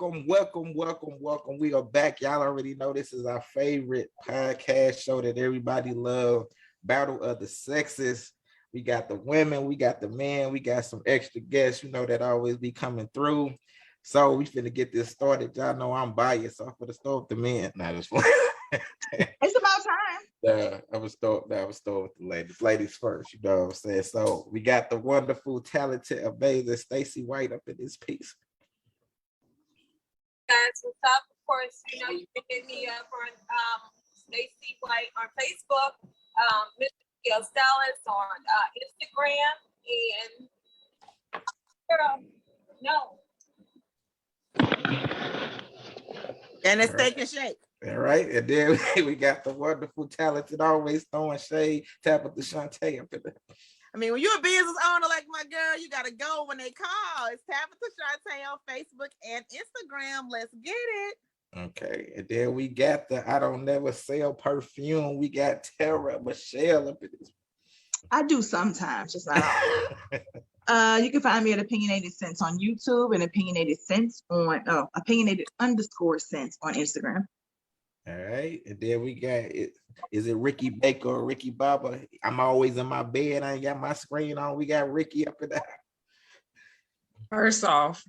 Welcome. We are back. Y'all already know this is our favorite podcast show that everybody loves. Battle of the Sexes. We got the women, we got the men, we got some extra guests, that always be coming through. So we finna get this started. Y'all know I'm biased, so I'm finna start with the men. Not just It's about time. I was start with the ladies. Ladies first, you know what I'm saying? So we got the wonderful, talented, amazing Stacey White up in this piece. Guys, what's up? Of course, you can hit me up on Stacey White on Facebook, Mr. Dallas on Instagram, And it's taking shape. All right, and then we got the wonderful, talented, always throwing shade, Tabitha Shantae up in there. I mean, when you're a business owner like my girl, you gotta go when they call. It's Tabitha Shantae on Facebook and Instagram. Let's get it. Okay, and then we got the I don't never sell perfume. We got Tara Michelle up in this. I do sometimes, just not all. You can find me at Opinionated Sense on YouTube and Opinionated Sense on Opinionated_Sense on Instagram. All right, and then we got it. Is it Ricky Baker or Ricky Baba? I'm always in my bed. I ain't got my screen on. We got Ricky up in there. First off,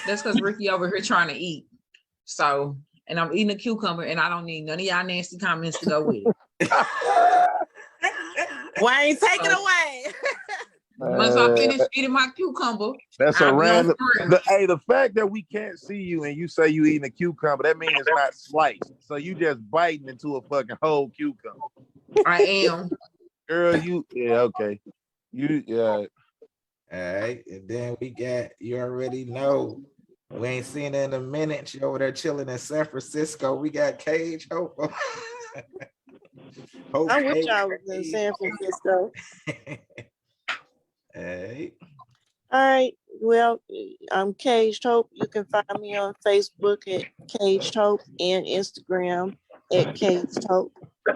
that's because Ricky over here trying to eat. So, and I'm eating a cucumber, and I don't need none of y'all nasty comments to go with it. Wayne, take it away. Once I finish eating my cucumber, that's a random. The fact that we can't see you and you say you eating a cucumber, that means it's not sliced. So you just biting into a fucking whole cucumber. I am. Girl, okay. All right, and then we got, you already know, we ain't seen her in a minute. She over there chilling in San Francisco. We got Cage Hope. I wish I was in San Francisco. Hey. All right. Well, I'm Caged Hope. You can find me on Facebook at Caged Hope and Instagram at Caged Hope. All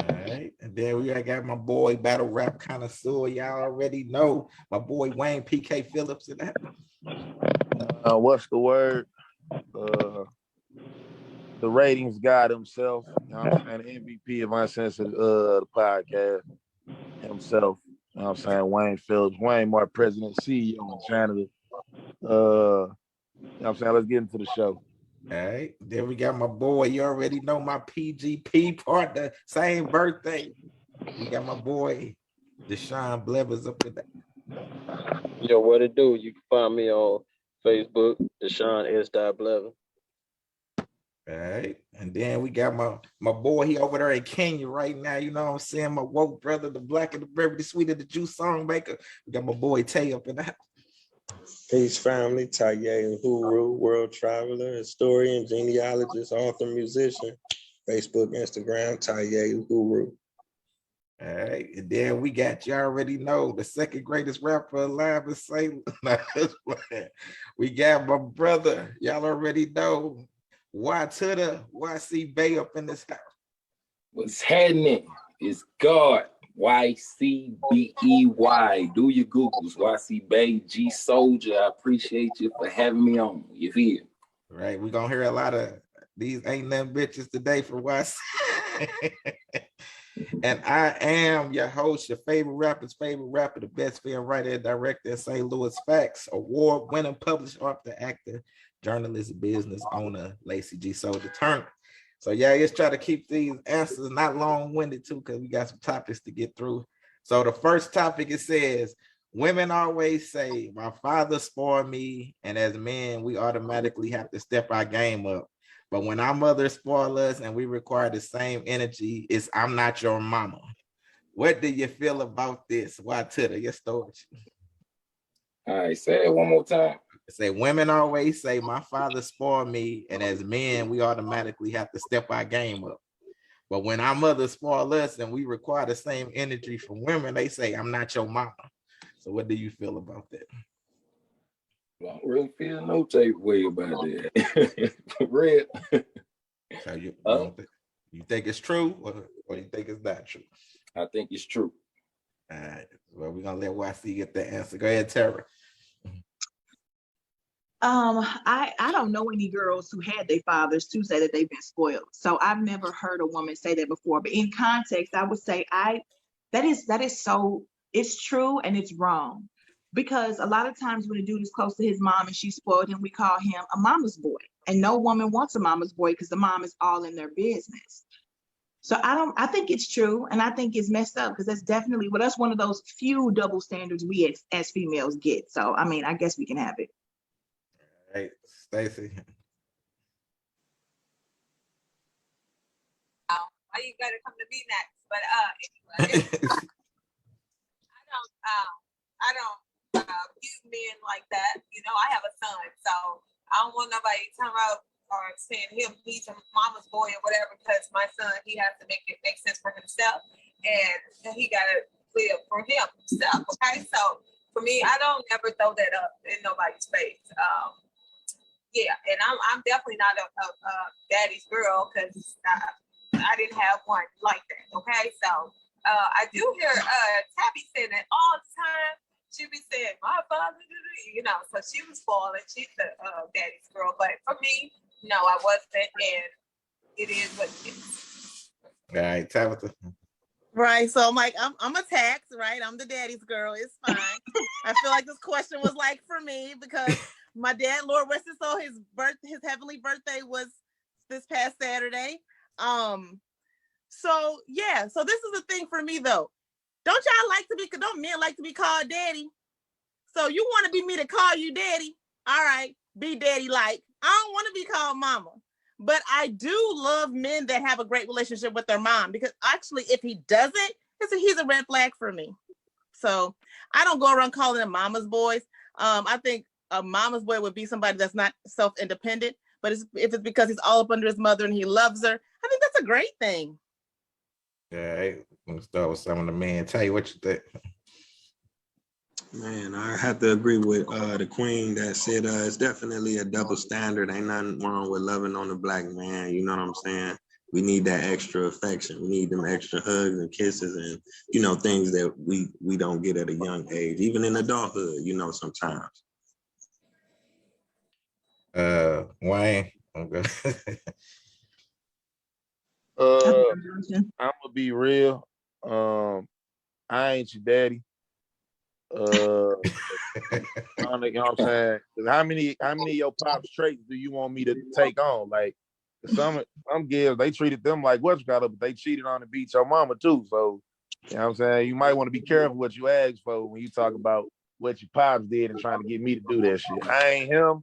right. And then we got my boy Battle Rap Connoisseur. Y'all already know my boy Wayne PK Phillips in that. What's the word? The ratings god himself. And MVP of UnCensor, the podcast himself. You know what I'm saying? Wayne Phillips, Wayne Mark, President, CEO in Canada. You know what I'm saying? Let's get into the show. All right. Then we got my boy. You already know my PGP partner. Same birthday. We got my boy, Deshaun Blevers up in there. Yo, what it do? You can find me on Facebook, Deshaun S. Blevers. All right. And then we got my boy, he over there in Kenya right now. You know what I'm saying? My woke brother, the black and the brave, the sweet of the juice song maker. We got my boy Tay up in that. Peace family, Taye Uhuru, world traveler, historian, genealogist, author, musician. Facebook, Instagram, Taye Uhuru. All right. And then we got, you already know, the second greatest rapper alive in St. We got my brother, y'all already know, Y to the YC Bay up in this house. What's happening? It's God, YCBEY. Do your Googles, YC Bay, G Soldier. I appreciate you for having me on. You feel? Right. We're going to hear a lot of these ain't nothing bitches today for YC. And I am your host, your favorite rapper's favorite rapper, the best film writer and director in St. Louis. Facts, award-winning published author, actor, journalist, business owner, Lacey G. Soldier Turner. So yeah, let's try to keep these answers not long-winded too, because we got some topics to get through. So the first topic, it says, women always say, my father spoiled me, and as men, we automatically have to step our game up. But when our mothers spoil us and we require the same energy, it's I'm not your mama. What do you feel about this? Why to the your storage? All right, say it one more time. Say women always say my father spoiled me, and as men, we automatically have to step our game up. But when our mothers spoil us and we require the same energy from women, they say I'm not your mama. So what do you feel about that? I don't really feel no type of way about that. Red. So you think it's true or you think it's not true? I think it's true. All right. Well, we're going to let YC get the answer. Go ahead, Tara. I don't know any girls who had their fathers to say that they've been spoiled. So I've never heard a woman say that before. But in context, I would say that is so, it's true and it's wrong. Because a lot of times when a dude is close to his mom and she spoiled him, we call him a mama's boy. And no woman wants a mama's boy because the mom is all in their business. So I think it's true, and I think it's messed up because that's one of those few double standards we as females get. So I mean, I guess we can have it. Hey, Stacy. Why you gotta come to me next? But anyway, I don't view men like that. You know, I have a son, so I don't want nobody to come out or saying he's a mama's boy or whatever, because my son, he has to make it make sense for himself, and he gotta live for himself. Okay, so for me, I don't ever throw that up in nobody's face. Yeah, and I'm definitely not a daddy's girl, because I didn't have one like that. Okay, so I do hear Tabby saying that all the time. She be saying my father, you know, so she was spoiled. She's a daddy's girl, but for me, no, I wasn't, and it is what it is. All right, Tabitha. Right. So I'm like, I'm a tax, right? I'm the daddy's girl. It's fine. I feel like this question was like for me because my dad, Lord rest his soul, his heavenly birthday was this past Saturday. So yeah, so this is the thing for me though. Don't men like to be called daddy? So you want to be me to call you daddy? All right, be daddy like. I don't want to be called mama. But I do love men that have a great relationship with their mom, because actually if he doesn't, he's a red flag for me. So I don't go around calling them mama's boys. I think a mama's boy would be somebody that's not self-independent, but if it's because he's all up under his mother and he loves her, I think that's a great thing. Yeah, let's start with some of the men. Tell you what you think. Man, I have to agree with the queen that said it's definitely a double standard. Ain't nothing wrong with loving on the black man. You know what I'm saying? We need that extra affection. We need them extra hugs and kisses and, you know, things that we don't get at a young age, even in adulthood, you know, sometimes. Wayne. Okay. I'm gonna be real. I ain't your daddy. You know what I'm saying? How many of your pop's traits do you want me to take on? Like some girls, they treated them like what's got up, but they cheated on and beat your mama too. So you know what I'm saying? You might want to be careful what you ask for when you talk about what your pops did and trying to get me to do that shit. I ain't him.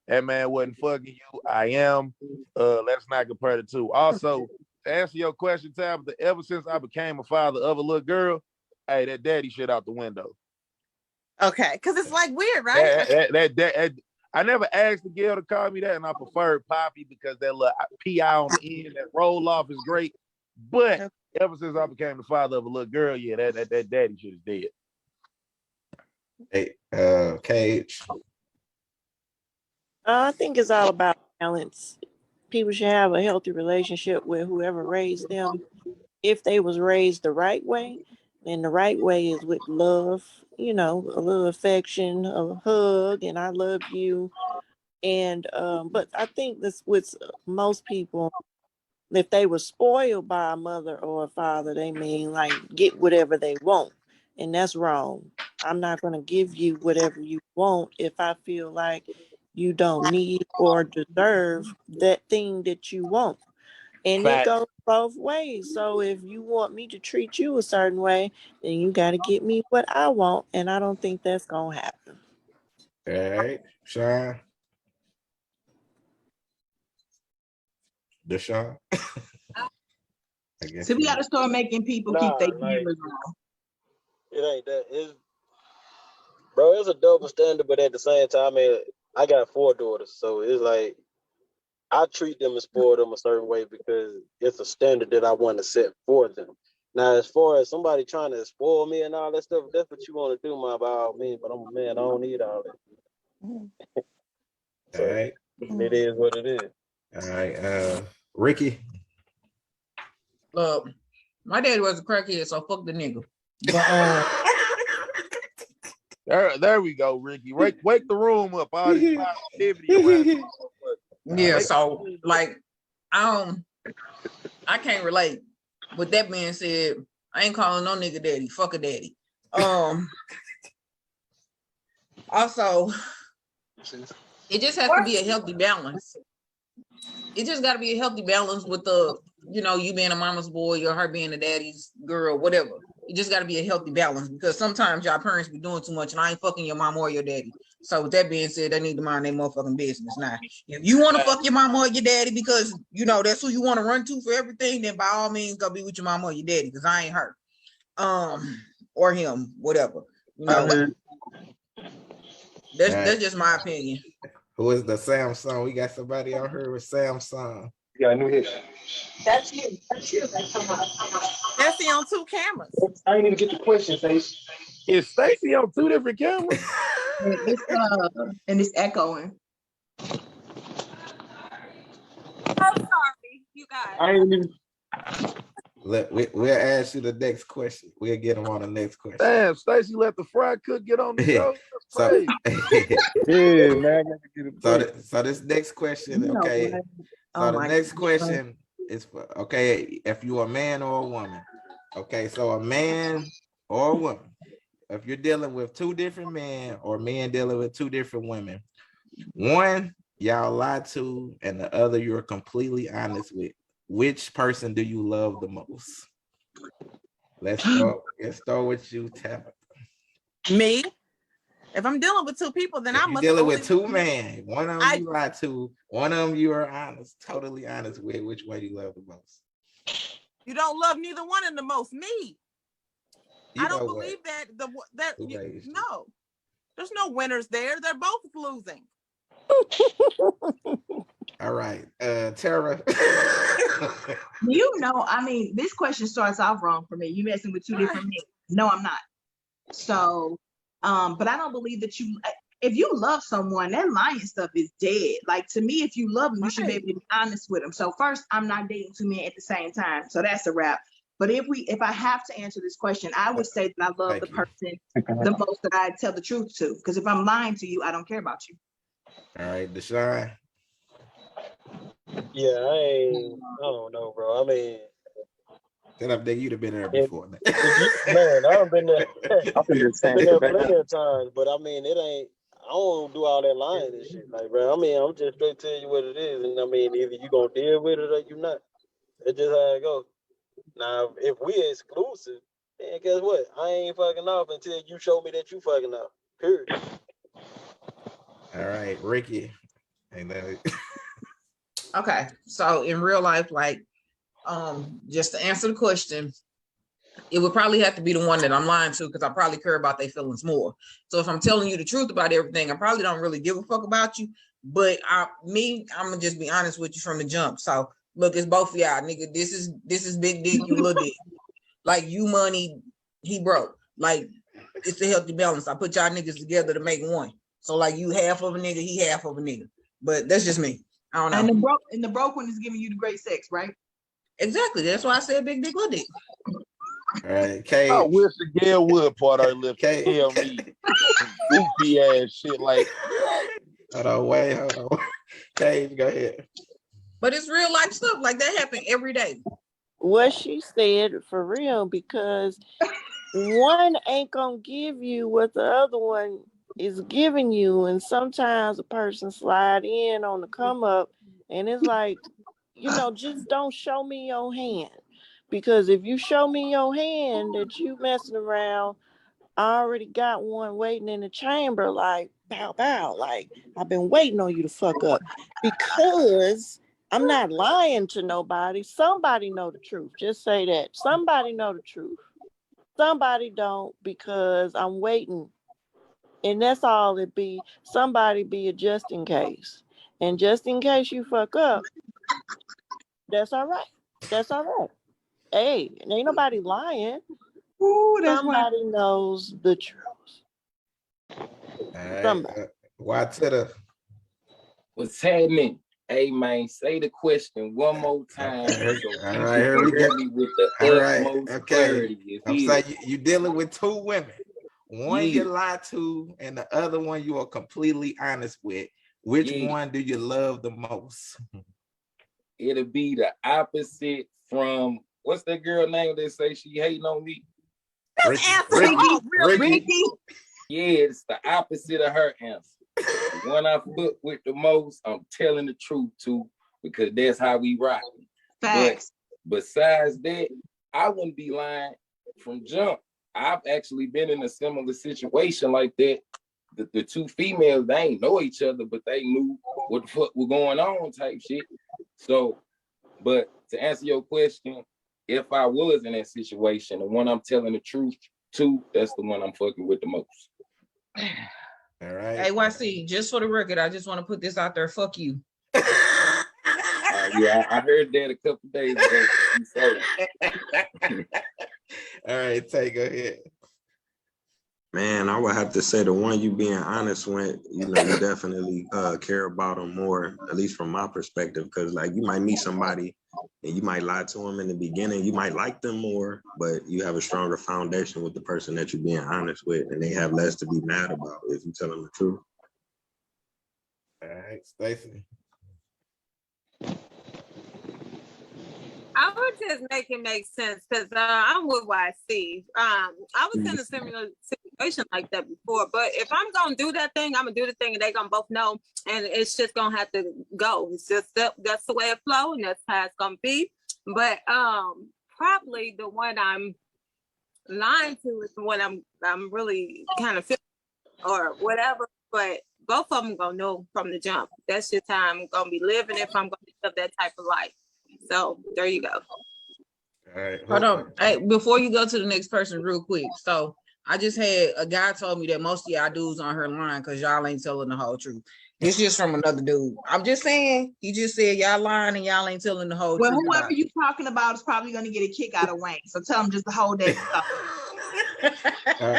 That man wasn't fucking you. I am. Let's not compare the two. Also, to answer your question, Tabitha, ever since I became a father of a little girl, hey, that daddy shit out the window. Okay, because it's like weird, right? I never asked the girl to call me that, and I preferred Poppy because that little PI on the end, that roll off is great. But ever since I became the father of a little girl, yeah, that daddy shit is dead. Hey, Cage. I think it's all about balance. People should have a healthy relationship with whoever raised them. If they was raised the right way, then the right way is with love, you know, a little affection, a hug, and I love you. And but I think this with most people, if they were spoiled by a mother or a father, they mean like get whatever they want. And that's wrong. I'm not going to give you whatever you want if I feel like you don't need or deserve that thing that you want. And it goes both ways. So if you want me to treat you a certain way, then you got to get me what I want. And I don't think that's going to happen. All right, Sean. Deshaun. I guess So we got to start making people keep their cameras on. It ain't that. Bro, it's a double standard, but at the same time, I got 4 daughters, so it's like I treat them and spoil them a certain way because it's a standard that I want to set for them. Now, as far as somebody trying to spoil me and all that stuff, that's what you want to do, by all means. But I'm a man, I don't need all that. So, all right. It is what it is. All right, Ricky. My daddy was a crackhead, so fuck the nigga. There we go, Ricky. Wake the room up. All this positivity around. Yeah, Wake so the room up. like I can't relate. With that being said, I ain't calling no nigga daddy. Fuck a daddy. Also, it just has to be a healthy balance. It just got to be a healthy balance with the, you being a mama's boy or her being a daddy's girl, whatever. It just got to be a healthy balance because sometimes y'all parents be doing too much and I ain't fucking your mom or your daddy. So with that being said, they need to mind their motherfucking business. Now, if you want to fuck your mama or your daddy because, that's who you want to run to for everything, then by all means, go be with your mama or your daddy because I ain't her. Or him, whatever. That's just my opinion. Who is the Samsung? We got somebody out here with Samsung. Yeah, I knew his. That's you. That's on 2 cameras. I didn't even get the question, Stacey. Is Stacey on 2 different cameras? And it's echoing. I'm sorry, you guys. I ain't even. Look, we'll ask you the next question. We'll get them on the next question. Damn, Stacey let the fry cook get on the show. So, Yeah, man. so this next question, okay. So the next question is for, okay, if you're a man or a woman. Okay, so a man or a woman. If you're dealing with 2 different men or men dealing with 2 different women, one y'all lie to and the other you're completely honest with. Which person do you love the most? Let's start with you, Tabitha. Me? If I'm dealing with 2 people, then I must dealing with 2 men. One of them you lie to, one of them you are honest, totally honest with. Which one you love the most? You don't love neither one of the most. Me. I don't believe that no. There's no winners there. They're both losing. All right, Tara. This question starts off wrong for me. You messing with 2 different men. No, I'm not. So, but I don't believe that if you love someone, that lying stuff is dead. Like, to me, if you love them, you should be able to be honest with them. So first, I'm not dating 2 men at the same time. So that's a wrap. But if I have to answer this question, I would say that I love the person the most that I tell the truth to. Because if I'm lying to you, I don't care about you. All right, Deshaun. Yeah, I don't know, bro. I mean, Shut up, nigga. You'd have been there before. Man, I've been there. I've been there plenty of times, but I mean, it ain't. I don't do all that lying and shit, like, bro. I mean, I'm just straight tell you what it is, and I mean, either you gonna deal with it or you not. It's just how it goes. Now, if we exclusive, then guess what? I ain't fucking off until you show me that you fucking off. Period. All right, Ricky. Okay, so in real life, like, just to answer the question, it would probably have to be the one that I'm lying to because I probably care about their feelings more. So if I'm telling you the truth about everything, I probably don't really give a fuck about you. But I'm gonna just be honest with you from the jump. So look, it's both of y'all, nigga. This is big dick, you little dick. Like, you money, he broke. Like, it's a healthy balance. I put y'all niggas together to make one. So like, you half of a nigga, he half of a nigga. But that's just me. I don't know. And the broke one is giving you the great sex, right? Exactly. That's why I said big dick, little dick. All right, Kay. I wish the Gail would part our lip. Tell me goofy ass shit like. Hold on. Kay, go ahead. But it's real life stuff like that happen every day. What she said for real, because one ain't gonna give you what the other one is giving you, and sometimes a person slide in on the come up, and it's like, just don't show me your hand, because if you show me your hand that you messing around, I already got one waiting in the chamber, like bow bow, like I've been waiting on you to fuck up, because I'm not lying to nobody. Somebody know the truth. Just say that. Somebody know the truth. Somebody don't, because I'm waiting. And that's all it be. Somebody be a just in case. And just in case you fuck up, that's all right. That's all right. Hey, ain't nobody lying. Ooh, somebody knows the truth. All right. Why to the what's happening? Hey man, say the question one more time. All right, here we go. With the all right, utmost okay. clarity. I'm saying you dealing with 2 women. one you lie to and the other one you are completely honest with. Which one do you love the most? It'll be the opposite from, what's that girl name that say she hating on me? Ricky. Yeah, it's the opposite of her answer. The one I fuck with the most, I'm telling the truth to, because that's how we rock. Facts. But besides that, I wouldn't be lying from jump. I've actually been in a similar situation like that. The two females, they ain't know each other, but they knew what the fuck was going on type shit. So, but to answer your question, if I was in that situation, the one I'm telling the truth to, that's the one I'm fucking with the most. All right. Hey, YC, just for the record, I just want to put this out there. Fuck you. Yeah, I heard that a couple days ago. All right, Tay, go ahead. Man, I would have to say the one you being honest with, you know, you definitely care about them more, at least from my perspective, because like you might meet somebody and you might lie to them in the beginning, you might like them more, but you have a stronger foundation with the person that you're being honest with, and they have less to be mad about if you tell them the truth. All right, Stacey. I would just make it make sense because I'm with YC. I was in a similar situation like that before, but if I'm gonna do that thing, I'm gonna do the thing, and they gonna both know, and it's just gonna have to go. It's just that's the way it flows, and that's how it's gonna be. But probably the one I'm lying to is the one I'm really kind of feeling or whatever. But both of them gonna know from the jump. That's just how I'm gonna be living if I'm gonna live that type of life. So there you go. All right. Hold on. Hey, before you go to the next person real quick. So I just had a guy told me that most of y'all dudes on her line because y'all ain't telling the whole truth. It's just from another dude. I'm just saying, he just said y'all lying and y'all ain't telling the whole Well, truth. whoever you talking about is probably going to get a kick out of Wayne. So tell him just to hold that stuff.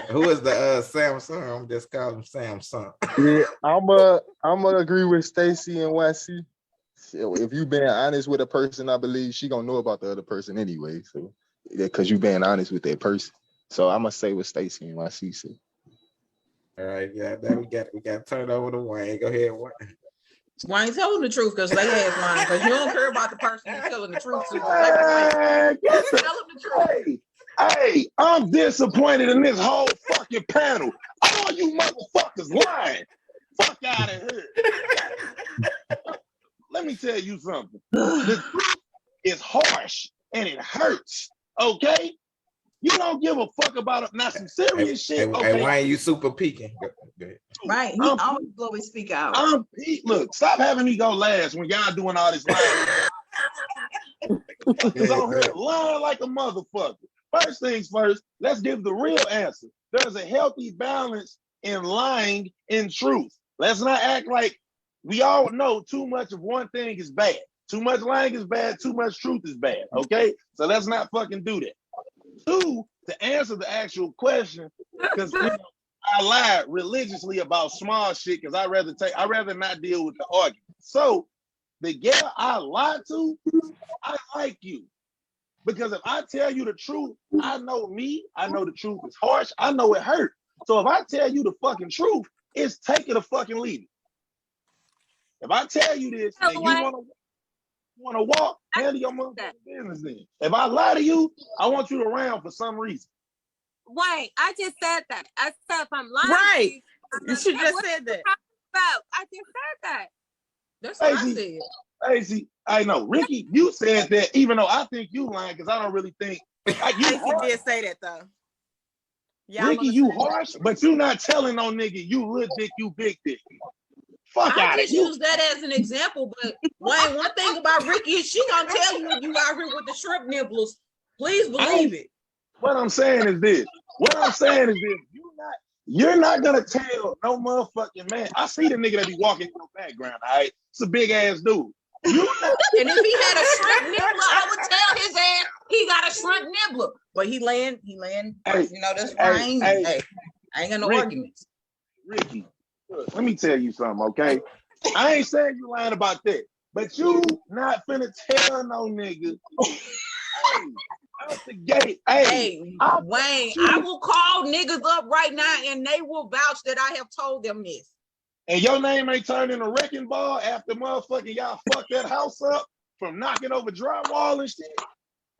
Who is the Samsung? I'm just calling him Samsung. Yeah, I'm gonna agree with Stacey and YC. If you being honest with a person, I believe she gonna know about the other person anyway. So because you being honest with that person. So I'm gonna say what Stacey and YC said. All right, yeah, then we got turned over to Wayne. Go ahead, Wayne. Why ain't telling the truth? Because they ass lying. Because you don't care about the person you're telling the truth to. Man, Just tell them the truth. Hey, I'm disappointed in this whole fucking panel. All you motherfuckers lying. Fuck out of here. Let me tell you something. The truth is harsh and it hurts. Okay? You don't give a fuck about some serious shit. Hey, why ain't you super peeking? Go ahead. Right. He always go and speak out. Look, stop having me go last when y'all doing all this lying. Because I'm here lying like a motherfucker. First things first, let's give the real answer. There's a healthy balance in lying and truth. Let's not act like we all know too much of one thing is bad. Too much lying is bad. Too much truth is bad. Okay? So let's not fucking do that. Two, to answer the actual question, because I lied religiously about small shit because I'd rather not deal with the argument. So the girl I lied to, I like you. Because if I tell you the truth, I know me, I know the truth is harsh, I know it hurt. So if I tell you the fucking truth, it's take it or fucking leave it. If I tell you this and you want to walk, handle your motherfucking business then. If I lie to you, I want you around for some reason. Wait, I just said that. I said if I'm lying. Right. You should just said that. I just said that. That's what I said. Stacey, I know. Ricky, you said that even though I think you lying because I don't really think. Stacey did say that though. Ricky, you harsh, but you not telling no nigga you little dick, you big dick. Fuck out I of just here. use that as an example, but Wayne, one thing about Ricky is she gonna tell you if you out here with the shrimp nibblers. Please believe it. What I'm saying is this. You're not gonna tell no motherfucking man. I see the nigga that be walking in the background, all right? It's a big ass dude. And if he had a shrimp nibbler, I would tell his ass he got a shrimp nibbler. But he laying, hey, you know, that's fine. Hey, I ain't got no arguments. Ricky, look, let me tell you something, okay? I ain't saying you lying about that, but you not finna tell no nigga, hey, out the gate. Hey, Wayne, I will call niggas up right now and they will vouch that I have told them this. And your name ain't turned into a wrecking ball after motherfucking y'all fucked that house up from knocking over drywall and shit.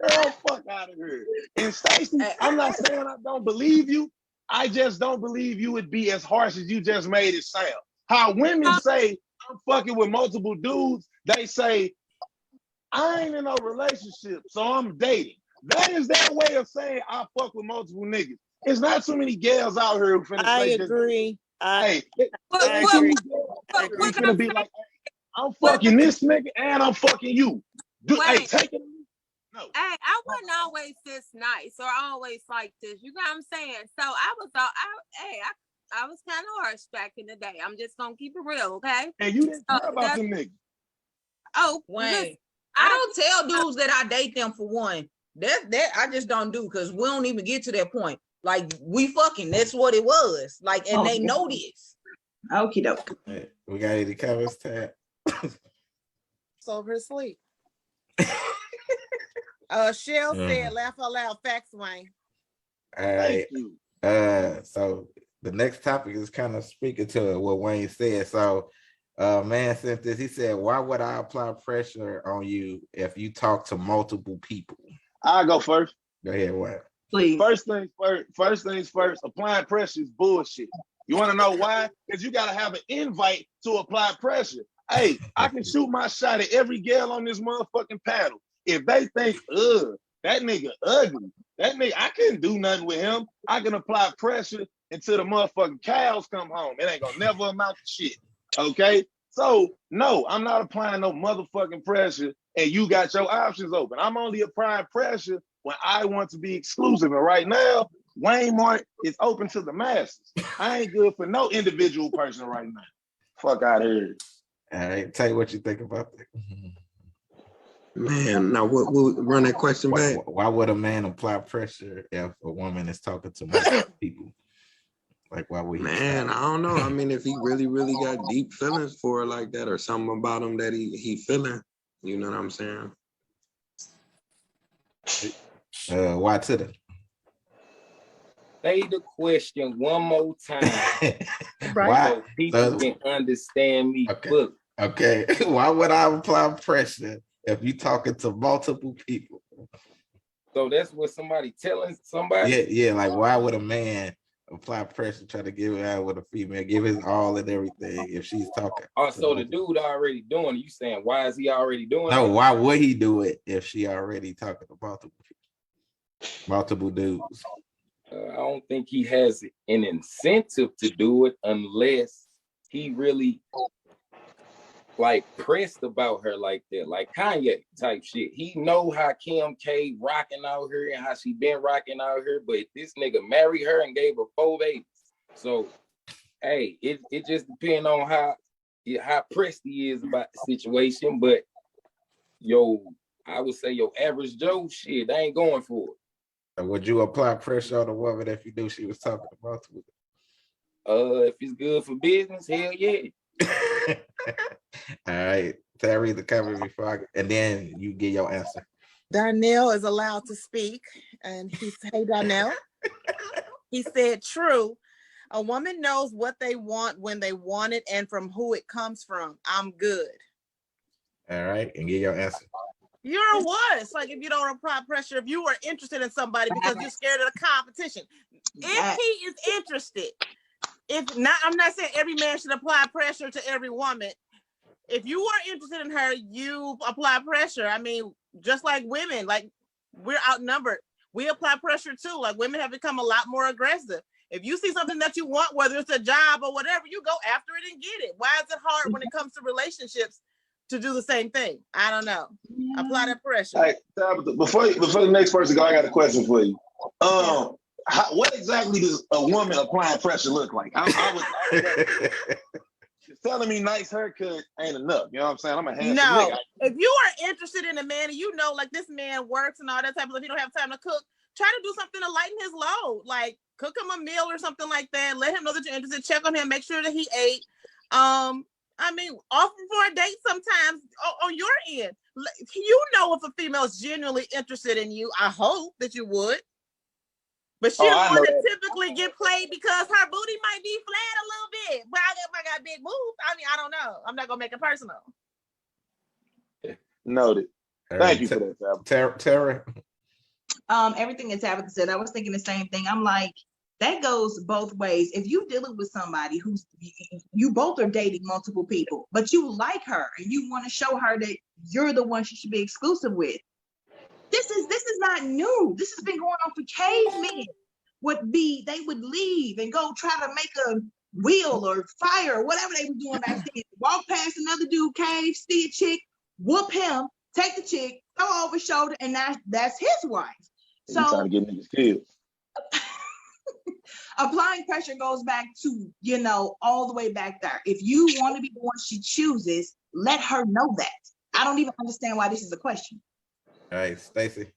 Girl, fuck out of here. And Stacey, I'm not saying I don't believe you. I just don't believe you would be as harsh as you just made it sound. How women say, I'm fucking with multiple dudes, they say, I ain't in no relationship, so I'm dating. That is their way of saying I fuck with multiple niggas. It's not too many gals out here who finna I say agree. Hey, I too agree. many gals who finna be like, hey, I'm fucking this nigga and I'm fucking you. Hey, take it. No. Hey, I wasn't always this nice or always like this. You know what I'm saying? So I was kind of harsh back in the day. I'm just gonna keep it real, okay? And you didn't care about them niggas. Oh, Wayne, I don't tell dudes that I date them for one. That I just don't do because we don't even get to that point. Like we fucking, that's what it was. Like, and they know this. Okie doke. Hey, we got any comments, Tab? It's over his sleep. Shell said, laugh out loud, facts, Wayne. All right. So the next topic is kind of speaking to what Wayne said. So man sent this, he said, why would I apply pressure on you if you talk to multiple people? I'll go first. Go ahead, Wayne. Please. First things first, applying pressure is bullshit. You want to know why? Because you got to have an invite to apply pressure. Hey, I can shoot my shot at every girl on this motherfucking panel. If they think, that nigga ugly, that nigga, I couldn't do nothing with him. I can apply pressure until the motherfucking cows come home. It ain't gonna never amount to shit. Okay? So, no, I'm not applying no motherfucking pressure and you got your options open. I'm only applying pressure when I want to be exclusive. And right now, Wayne Mart is open to the masses. I ain't good for no individual person right now. Fuck out of here. All right, tell you what you think about that. Man, now we'll run that question back. Why would a man apply pressure if a woman is talking to multiple people? Like, why would he? Man, I don't know. I mean, if he really, really got deep feelings for her like that, or something about him that he feeling, you know what I'm saying? Why to them? Say the question one more time. Why? So people can understand me. Okay. Okay. Why would I apply pressure if you talking to multiple people? So that's what somebody telling somebody? Yeah. Like, why would a man apply pressure, try to give it out with a female, give his all and everything if she's talking? Oh, so the dude already doing it. You saying, why is he already doing it? No, why would he do it if she already talking to multiple people? Multiple dudes. I don't think he has an incentive to do it unless he really like pressed about her like that, like Kanye type shit. He know how Kim K rocking out here and how she been rocking out here, but this nigga married her and gave her 4 babies. So, hey, it just depends on how pressed he is about the situation. But I would say your average Joe shit, they ain't going for it. Would you apply pressure on a woman if you knew she was talking to multiple? If it's good for business, hell yeah. All right, Terry, the comment before and then you get your answer. Darnell is allowed to speak, and he said, "Hey, Darnell." He said, "True. A woman knows what they want when they want it and from who it comes from. I'm good." All right, and get your answer. You're a wuss. Like, if you don't apply pressure, if you are interested in somebody because you're scared of the competition. If he is interested, if not, I'm not saying every man should apply pressure to every woman. If you are interested in her, you apply pressure. I mean, just like women, like we're outnumbered. We apply pressure too. Like, women have become a lot more aggressive. If you see something that you want, whether it's a job or whatever, you go after it and get it. Why is it hard when it comes to relationships to do the same thing? I don't know. Apply that pressure. Hey, before the next person go, I got a question for you. What exactly does a woman applying pressure look like? Just telling me nice haircut ain't enough. You know what I'm saying? I'm a handsome nigga. If you are interested in a man and you know, like, this man works and all that type of stuff, he don't have time to cook, try to do something to lighten his load. Like, cook him a meal or something like that. Let him know that you're interested. Check on him. Make sure that he ate. I mean, offer for a date sometimes on your friend. You know if a female is genuinely interested in you. I hope that you would. But she I know want to that. typically get played because her booty might be flat a little bit. But I got big boobs. I mean, I don't know. I'm not gonna make it personal. Noted. Thank you for that, Tara. Everything that Tabitha said, I was thinking the same thing. I'm like, that goes both ways. If you dealing with somebody who's, you both are dating multiple people, but you like her and you want to show her that you're the one she should be exclusive with. This is not new. This has been going on for cavemen. They would leave and go try to make a wheel or fire or whatever they were doing back then. Walk past another dude cave, see a chick, whoop him, take the chick, throw over his shoulder, and that's his wife. So you trying to get niggas killed. Applying pressure goes back to, all the way back there. If you want to be the one she chooses, let her know that. I don't even understand why this is a question. All right, Stacey.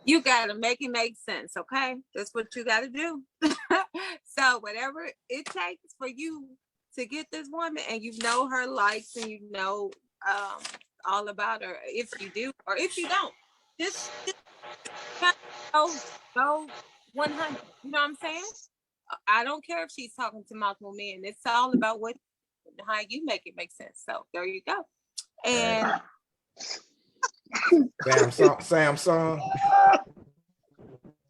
You gotta make it make sense, okay? That's what you gotta do. So whatever it takes for you to get this woman, and you know her likes, and you know all about her, if you do or if you don't, just go 100. You know what I'm saying? I don't care if she's talking to multiple men. It's all about how you make it make sense. So there you go. And Samsung.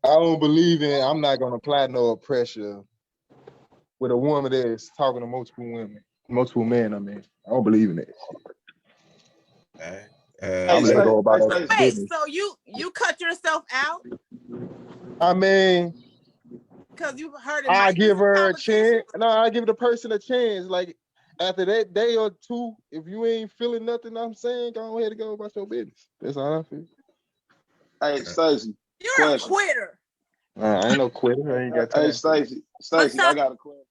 I don't believe in. I'm not gonna apply no pressure with a woman that's talking to multiple men. I mean, I don't believe in that. I'm gonna go about that business. So you cut yourself out? I mean, because you heard it. I give her a chance. No, I give the person a chance. Like after that day or two, if you ain't feeling nothing, I'm saying, go ahead and go about your business. That's how I feel. Hey, Stacey. You're a quitter. I ain't no quitter. I ain't got time. Hey, Stacey, I got a question.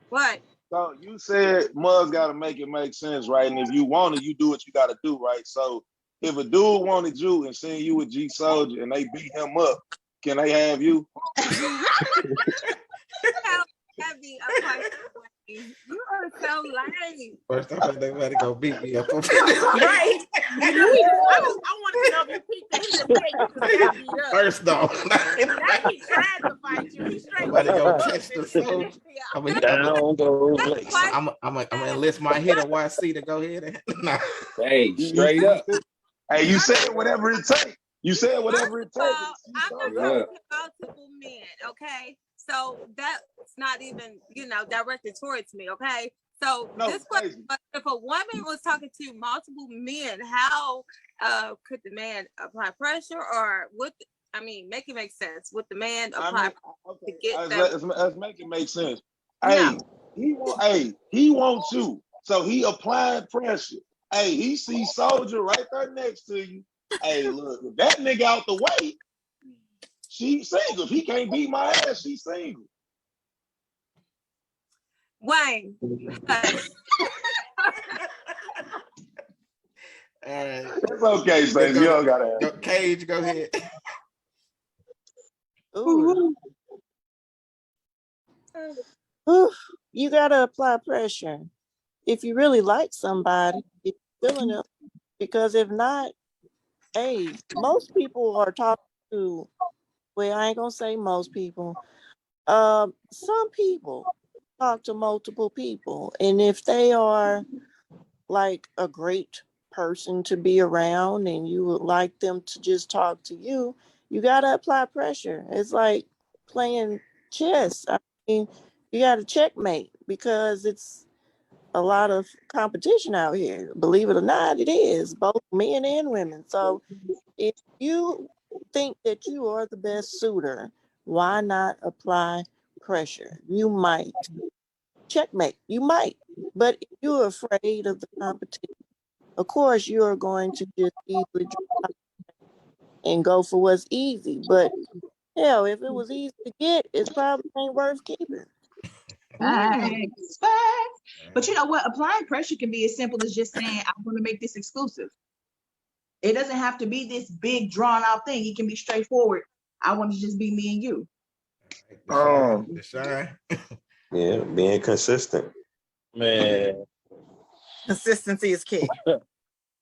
What? So you said Muggs got to make it make sense, right? And if you want it, you do what you got to do, right? So if a dude wanted you and seen you with G Soldier and they beat him up, can they have you? You are so lame. First off, they better go beat me up. Right. I wanted to know if you picked First off, he tried to fight you. He straight better go catch the soldier. I'm gonna enlist my hitter YC to go ahead and Hey, straight up. Hey, you said whatever it takes. You said whatever it takes. I'm not talking about multiple men, okay? So that's not even, directed towards me, okay? So this question, if a woman was talking to multiple men, how could the man apply pressure, or make it make sense? Would the man apply to get that? Let's make it make sense. Hey, he wants you, so he applied pressure. Hey, he sees Soldier right there next to you. Hey, look, if that nigga out the way, she's single. If he can't beat my ass, she's single. Wayne. It's okay, Stacey. You don't gotta Cage, go ahead. Ooh. Ooh, you gotta apply pressure. If you really like somebody, if you're feeling it, because if not, hey, most people are talking to, well, I ain't gonna say most people. Some people talk to multiple people, and if they are like a great person to be around and you would like them to just talk to you, you gotta apply pressure. It's like playing chess. I mean, you gotta checkmate because it's a lot of competition out here. Believe it or not, it is both men and women. So if you think that you are the best suitor, why not apply pressure? You might checkmate. You might. But if you're afraid of the competition, of course, you're going to just easily drop and go for what's easy. But hell, if it was easy to get, it probably ain't worth keeping. Facts. But you know what? Applying pressure can be as simple as just saying, I'm going to make this exclusive. It doesn't have to be this big drawn out thing. It can be straightforward. I want to just be me and you. Yeah, being consistent. Man. Consistency is key.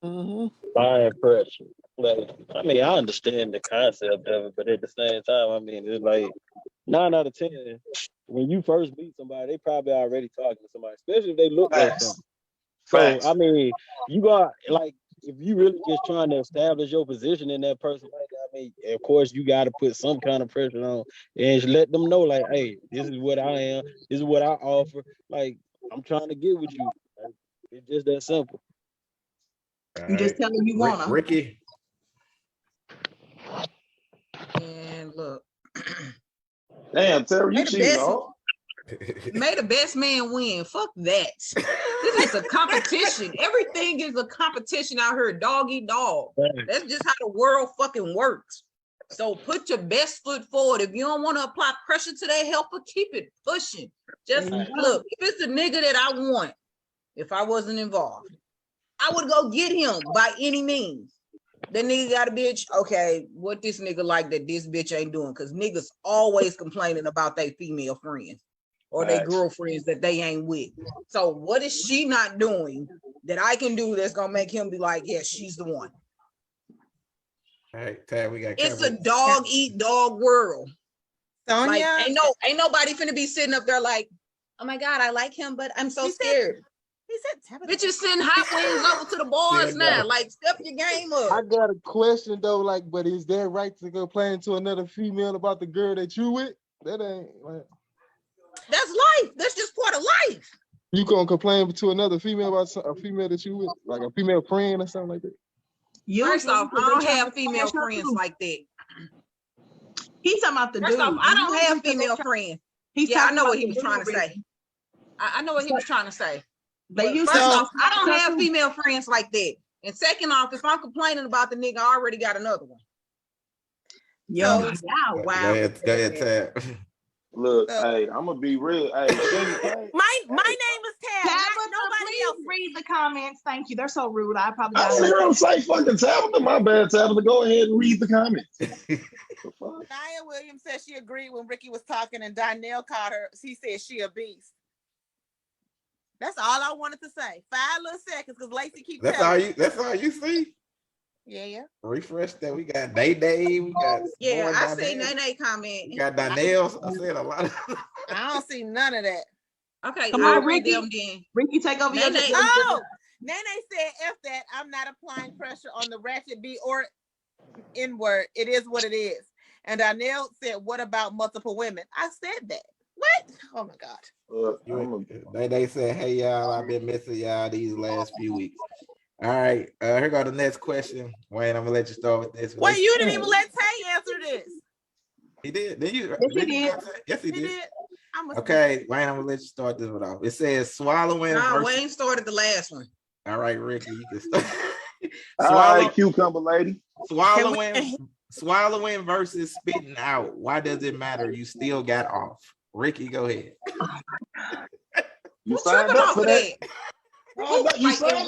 Buying pressure. Like, I mean, I understand the concept of it, but at the same time, I mean, it's like 9 out of 10. When you first meet somebody, they probably already talking to somebody, especially if they look like Facts. something. So, Facts. I mean, you got like, if you really just trying to establish your position in that person, like that, I mean, of course, you got to put some kind of pressure on and just let them know, like, hey, this is what I am, this is what I offer. Like, I'm trying to get with you. Like, it's just that simple. You just tell them you want them. Ricky. And look, Damn, Terry, you May the cheating, best- huh? may the best man win. Fuck that. This is a competition. Everything is a competition out here, dog eat dog. That's just how the world fucking works. So put your best foot forward. If you don't want to apply pressure to that helper, keep it pushing. Just look, if it's the nigga that I want, if I wasn't involved, I would go get him by any means. The nigga got a bitch. Okay, what this nigga like that this bitch ain't doing? Because niggas always complaining about their female friends or their Facts. girlfriends that they ain't with. So what is she not doing that I can do that's gonna make him be like, yeah, she's the one? All right, Tad, we got It's a covered. dog eat dog world. Sonia, Like ain't nobody finna be sitting up there like, oh my God, I like him, but I'm so He said- scared. he said Tabitha. Bitches send hot wings over to the boys now. Like, step your game I up. got a question though, like, but is that right to complain to another female about the girl that you with? That ain't like That's life. That's just part of life. you gonna complain to another female about a female that you with, like a female friend or something like that. First off, I don't have female Pressure friends too. like that. He's talking about the First dude. off, I don't have female friends. He's Yeah, I talking know about what he the was trying to dude, say. Ricky. I know what he was trying to say. They used First to off, I don't have female friends like that. And second off, if I'm complaining about the nigga, I already got another one. Yo, So- yeah, Go wow. ahead, Tad. Look, So- hey, I'm gonna be real. Hey, Shinny Kane, My name is Tab. Not Tabitha, nobody please else. read the comments. Thank you. They're so rude. I probably I didn't hear him say fucking Tabitha. My bad, Tabitha. Go ahead and read the comments. The fuck? Nia Williams said she agreed when Ricky was talking, and Donnell called her. She said she a beast. That's all I wanted to say. 5 little seconds, because Lacey keeps That's telling all you see? Yeah. Refresh that. We got Day, we got Yeah, more I see Donnell. Nene comment. We got Donnell. I said a lot of I don't see none of that. Okay, Come I'll on, read Ricky. them then. Ricky, take over your Nene- Oh, Nene said, F that. I'm not applying pressure on the ratchet B or N word. It is what it is. And Donnell said, what about multiple women? I said that. What? Oh my God. They said, hey y'all, I've been missing y'all these last few weeks. All right, here go the next question. Wayne, I'm gonna let you start with this. Wait, you didn't even let Tay answer this. He did. Did you? Yes, he did. Yes, he He did. did. I must Okay, Wayne, I'm gonna let you start this one off. It says swallowing. Nah, versus- Wayne started the last one. All right, Ricky, you can start. All right, cucumber lady. Swallowing versus spitting out. Why does it matter? You still got off. Ricky, go ahead. You Who signed tripping up off for of that. that? Oh, you Like signed up.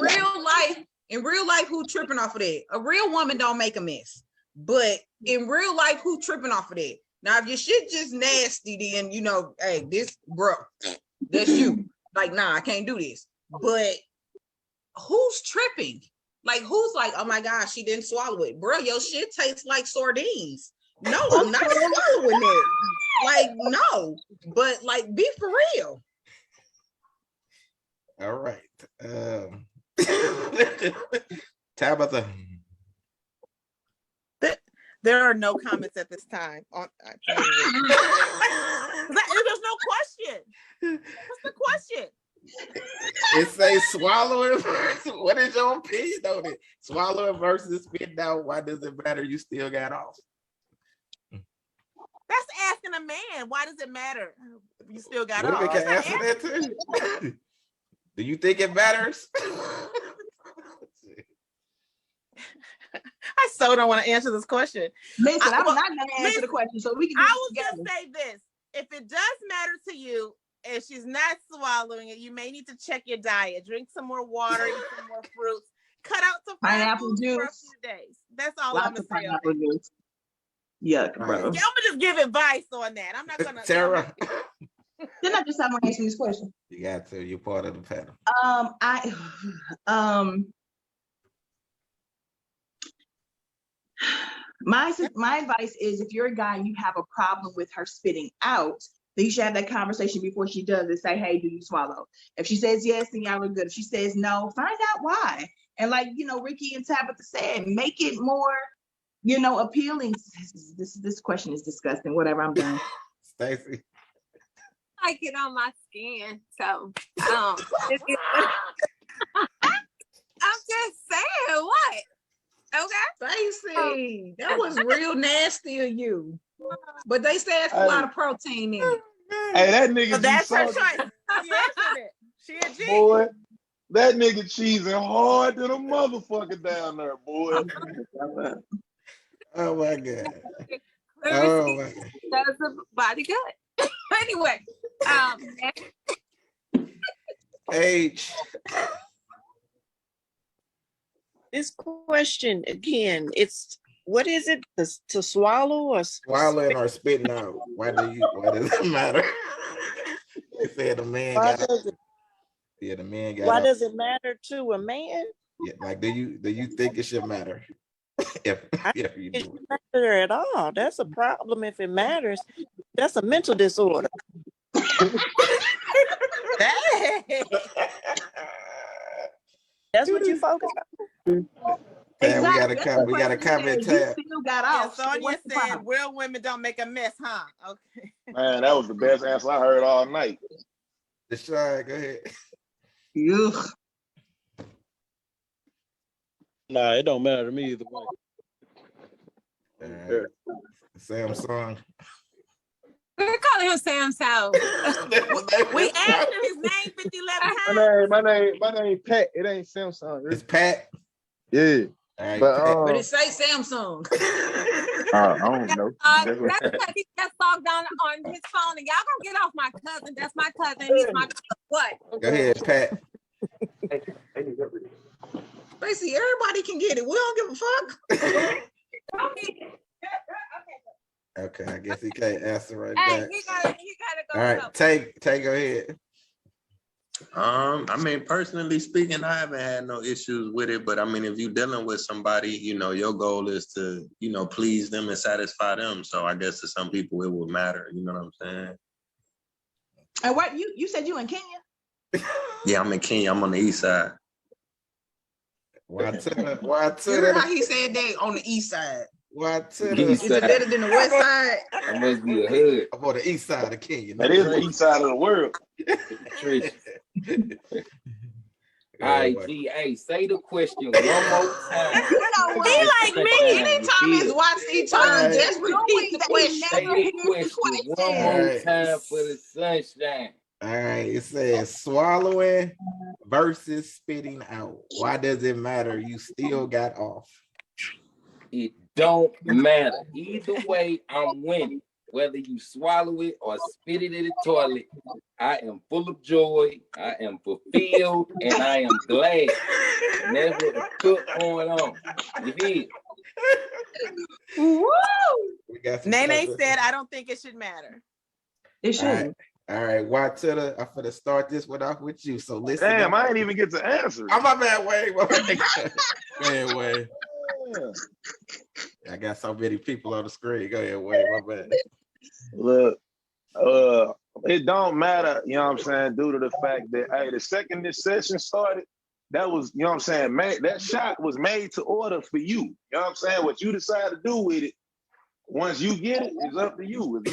in real life, who tripping off of that? A real woman don't make a mess. But in real life, who tripping off of that? Now, if your shit just nasty, then you know, hey, this bro, that's you. Like, nah, I can't do this. But who's tripping? Like, who's like, oh my gosh, she didn't swallow it, bro? Your shit tastes like sardines. No, I'm not swallowing it. Like, no, but like, be for real. All right. Tabitha. There are no comments at this time. There's no question. What's the question? It says swallowing versus, what is your opinion on it? Swallowing versus spitting out. Why does it matter? You still got off. That's asking a man. Why does it matter if you still got Women off? can That's answer not that too. Do you think it matters? I so don't want to answer this question. Listen, I'm not going to answer the question, so we can do I it was together. just say this: if it does matter to you, and she's not swallowing it, you may need to check your diet. Drink some more water, eat some more fruits, cut out some fried Pineapple foods for a juice. few days. That's all I'm Lots gonna of say on pineapple that. juice. Yuck, Right. bro. Yeah, I'm gonna just give advice on that. I'm not gonna. Tara. Then I just have to answer this question. You got to. You're part of the panel. My advice is, if you're a guy and you have a problem with her spitting out, then you should have that conversation before she does it. Say, hey, do you swallow? If she says yes, then y'all are good. If she says no, find out why. And like, Ricky and Tabitha said, make it more, appealing. This question is disgusting. Whatever, I'm done. Stacey. I get on my skin, so I'm just saying, what? Okay. Stacey, that was real nasty of you. But they said it's a lot of protein in it. Hey, that nigga So that's her G choice. She a G. boy. That nigga cheesing hard than a motherfucker down there, boy. Oh my God. Clearly Oh my God. does the body good. Anyway, H. This question again, it's what is it to swallow or Swallowing or spitting out? Why does it matter? They said the man why got does it, the man got why up. does it matter to a man? Yeah, like do you think it should matter? if you It do shouldn't matter at all. That's a problem if it matters. That's a mental disorder. Dang. That's what you focus on. Tab, Exactly. we got a comment You tab. still got Yeah, off. So Sonia what's the said problem? real women don't make a mess, huh? Okay. Man, that was the best answer I heard all night. Deshaun, go ahead. Ugh. Nah, it don't matter to me either way. All right. Samsung. we're calling him Samsung. We asked him his name 50 11 times. My name Pat. It ain't Samsung. It's Pat. Yeah. All right, But Pat. But it say Samsung. I don't know. That's because he just logged on his phone, and y'all gonna get off my cousin. That's my cousin. He's my what? Go ahead, Pat. Stacey, everybody can get it. We don't give a fuck. Okay, I guess he can't answer right Hey, back. he gotta go. All right, take go ahead. I mean, personally speaking, I haven't had no issues with it, but I mean, if you're dealing with somebody, your goal is to, please them and satisfy them. So I guess to some people it would matter. You know what I'm saying? And what you said you in Kenya? Yeah, I'm in Kenya. I'm on the east side. Why to You heard how he said that on the east side. East Is it better than the west side? That must be a hood. I'm on the east side of Kenya. That is the east side of the world. Trish. IGA, say the question one more time. He like me. Anytime his watch turn, just repeat the question. Say the question one more time for the sunshine. All right, it says swallowing versus spitting out. Why does it matter? You still got off. It don't matter. Either way, I'm winning. Whether you swallow it or spit it in the toilet, I am full of joy, I am fulfilled, and I am glad. And that's what the cook going on. You hear? Woo! Nene said, I don't think it should matter. It shouldn't. All right, why to the? I'm gonna start this one off with you. So listen. Damn, I ain't even get to answer. I'm my bad, Wade. Go ahead, Wade. I got so many people on the screen. Go ahead, Wade. My bad. Look, it don't matter, you know what I'm saying, due to the fact that, hey, the second this session started, that was, you know what I'm saying, that shot was made to order for you. You know what I'm saying? What you decide to do with it, once you get it, it's up to you. If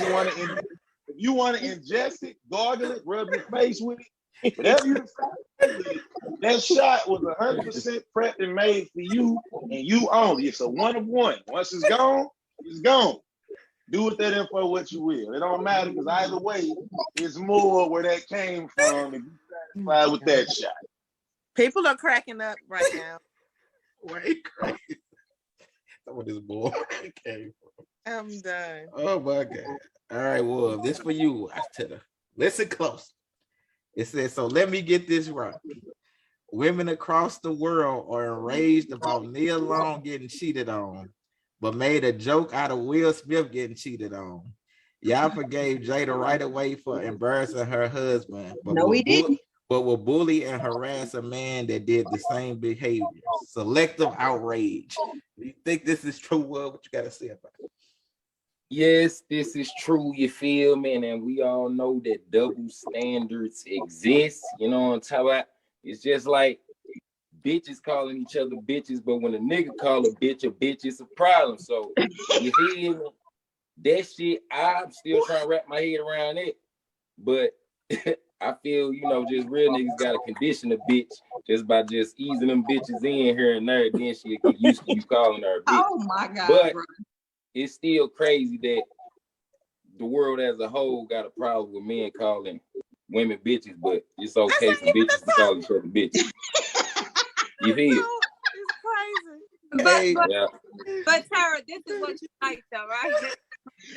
you want to ingest it, gargle it, rub your face with it, whatever you decide with it, that shot was 100% prepped and made for you, and you own it. It's a one of one. Once it's gone, it's gone. Do with that info what you will. It don't matter because either way, it's more where that came from if you satisfied with that shot. People are cracking up right now. Wade crazy. Some of this boy came from. I'm done. Oh my God. All right, well, this for you. Listen close. It says, so let me get this right. Women across the world are enraged about Nia Long getting cheated on, but made a joke out of Will Smith getting cheated on. Y'all forgave Jada right away for embarrassing her husband, but No, we didn't. But will bully and harass a man that did the same behaviors. selective outrage. Do you think this is true? What you got to say about it? Yes, this is true, you feel me? And we all know that double standards exist. You know what I'm talking about? It's just like bitches calling each other bitches, but when a nigga call a bitch, it's a problem. So, you feel me? That shit, I'm still trying to wrap my head around it. But I feel, just real niggas gotta condition a bitch just by just easing them bitches in here and there. Then she'll get used to you calling her a bitch. Oh my God, but bro. It's still crazy that the world as a whole got a problem with men calling women bitches, but it's okay for bitches to call each other bitches. You feel? It's crazy. But Tara, this is what you like though, right?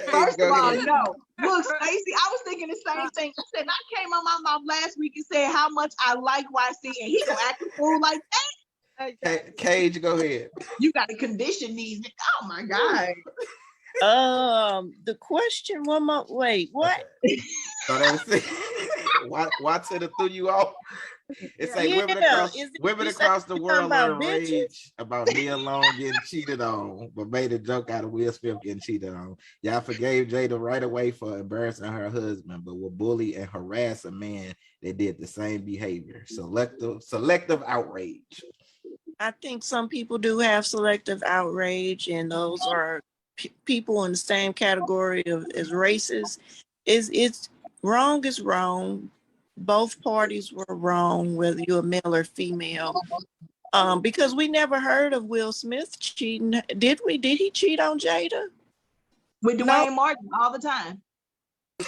First of all, no. Look, Stacey, I was thinking the same thing. I said, I came on my mouth last week and said how much I like YC, and he gonna act a fool like that. Cage, go ahead. You got to condition these. Oh my God. The question one more. Wait, what? So that was it. Why to threw you off? It's like women across the world are enraged about Nia Long getting cheated on, but made a joke out of Will Smith getting cheated on. Y'all forgave Jada right away for embarrassing her husband, but will bully and harass a man that did the same behavior. Selective outrage. I think some people do have selective outrage, and those are people in the same category as races. It's wrong is wrong. Both parties were wrong, whether you're a male or female. Because we never heard of Will Smith cheating. Did we? Did he cheat on Jada? With Dwayne Martin all the time.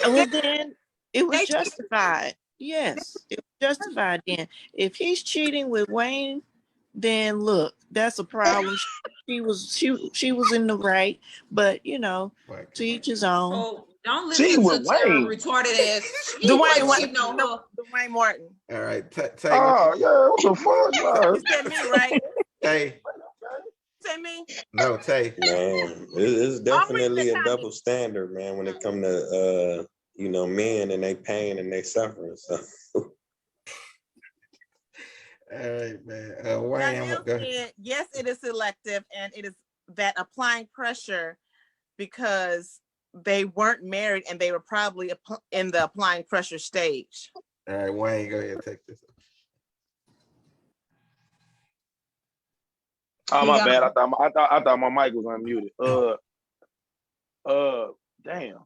Well, then it was justified. Yes, it was justified then. If he's cheating with Wayne, then look, that's a problem. She was in the right, but to each his own. Oh, don't listen to Tara retarded ass. Dwayne Martin. All right, oh yeah, what the fuck? You said me, right? Tay. Say me. No, Tay. Man, it's definitely a double standard, man, when it comes to men and they pain and they suffering. So. All right, man. Wayne, go ahead. Yes, it is selective, and it is that applying pressure because they weren't married and they were probably in the applying pressure stage. All right, Wayne, go ahead and take this. Oh my bad. I thought my mic was unmuted. Damn.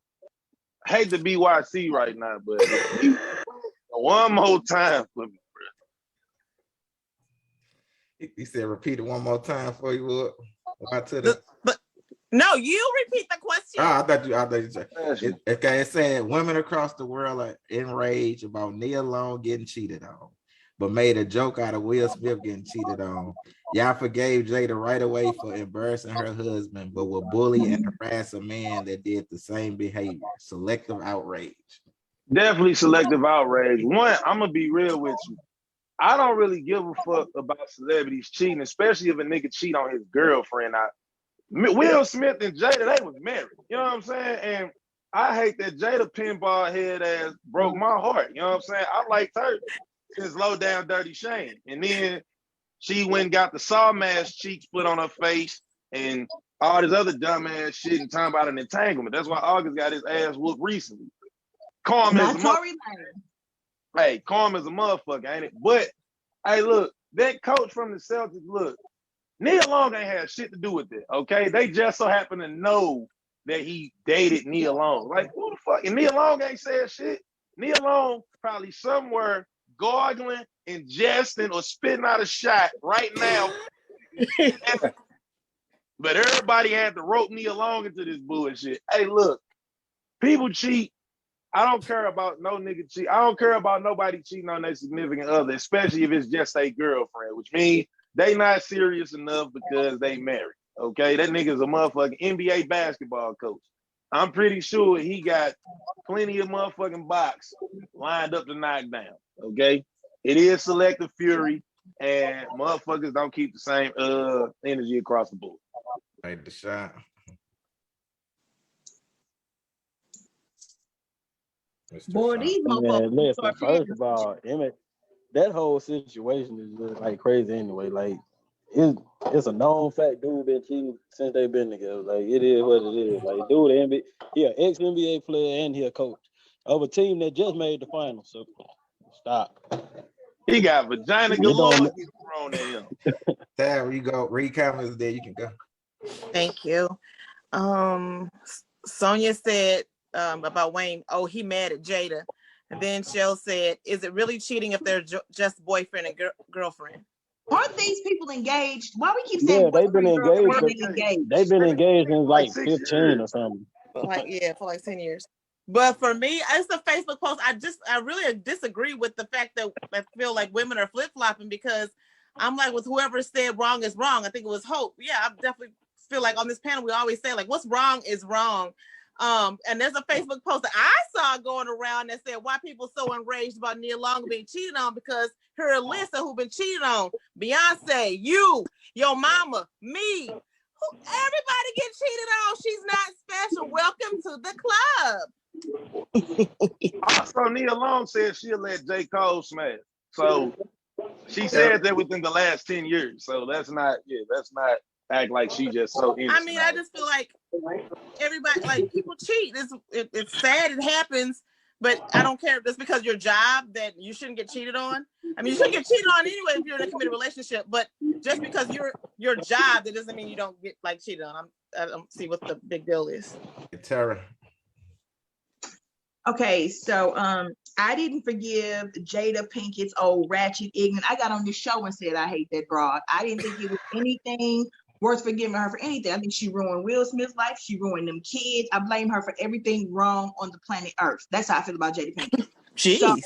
I hate to be YC right now, but one more time for me. He said, repeat it one more time for you. No, you repeat the question. Oh, I thought you said. Okay, it said women across the world are enraged about Nia Long getting cheated on, but made a joke out of Will Smith getting cheated on. Y'all forgave Jada right away for embarrassing her husband, but will bully and harass a man that did the same behavior. Selective outrage. Definitely selective outrage. One, I'm gonna be real with you. I don't really give a fuck about celebrities cheating, especially if a nigga cheat on his girlfriend. Will Smith and Jada, they was married. You know what I'm saying? And I hate that Jada pinball head ass broke my heart. You know what I'm saying? I liked her since Low Down Dirty Shame. And then she went and got the sawmass cheeks put on her face and all this other dumbass shit and talking about an entanglement. That's why August got his ass whooped recently. Calm as a motherfucker. Hey, calm as a motherfucker, ain't it? But, hey, look, that coach from the Celtics, look, Nia Long ain't had shit to do with it, okay? They just so happen to know that he dated Nia Long. Like, who the fuck? And Nia Long ain't said shit. Nia Long probably somewhere gargling, ingesting, or spitting out a shot right now. But everybody had to rope Nia Long into this bullshit. Hey, look, people cheat. I don't care about no nigga cheat. I don't care about nobody cheating on their significant other, especially if it's just a girlfriend, which means they not serious enough because they married. Okay, that nigga's a motherfucking NBA basketball coach. I'm pretty sure he got plenty of motherfucking box lined up to knock down. Okay, it is selective fury, and motherfuckers don't keep the same energy across the board. Like the shot. Boy, these motherfuckers. Listen, first of all, Emmett, that whole situation is just like crazy anyway. Like, it's a known fact. Dude been cheating since they been together. Like it is what it is. Like dude, NBA, he an ex NBA player and he a coach of a team that just made the finals. So stop. He got vagina It galore. don't. He's thrown at him. There you go. Read comments there. You can go. Thank you. Sonia said about Wayne, oh, he mad at Jada. And then Shell said, is it really cheating if they're just boyfriend and girlfriend? Aren't these people engaged? Why we keep saying Yeah, they've been boyfriend, girlfriend, engaged. when they engaged? They've been engaged in like 6 15 years. or something. For like 10 years. But for me, it's a Facebook post. I really disagree with the fact that I feel like women are flip-flopping, because I'm like, with whoever said wrong is wrong. I think it was Hope. Yeah, I definitely feel like on this panel, we always say like, what's wrong is wrong. And there's a Facebook post that I saw going around that said why people so enraged about Nia Long being cheated on, because her Alyssa, who been cheated on, Beyonce, you, your mama, me, everybody get cheated on. She's not special. Welcome to the club. Also, Nia Long said she'll let J. Cole smash. So she said that within the last 10 years. So that's not act like she just so innocent. I mean, I just feel like everybody, like, people cheat. It's sad, it happens, but I don't care if it's because your job that you shouldn't get cheated on. I mean, you shouldn't get cheated on anyway if you're in a committed relationship, but just because your job, that doesn't mean you don't get like cheated on. I don't see what the big deal is. Tara. Okay, so I didn't forgive Jada Pinkett's old ratchet ignorant. I got on this show and said I hate that broad. I didn't think it was anything worth forgiving her for anything. I think she ruined Will Smith's life. She ruined them kids. I blame her for everything wrong on the planet Earth. That's how I feel about Jada Pinkett. Jeez.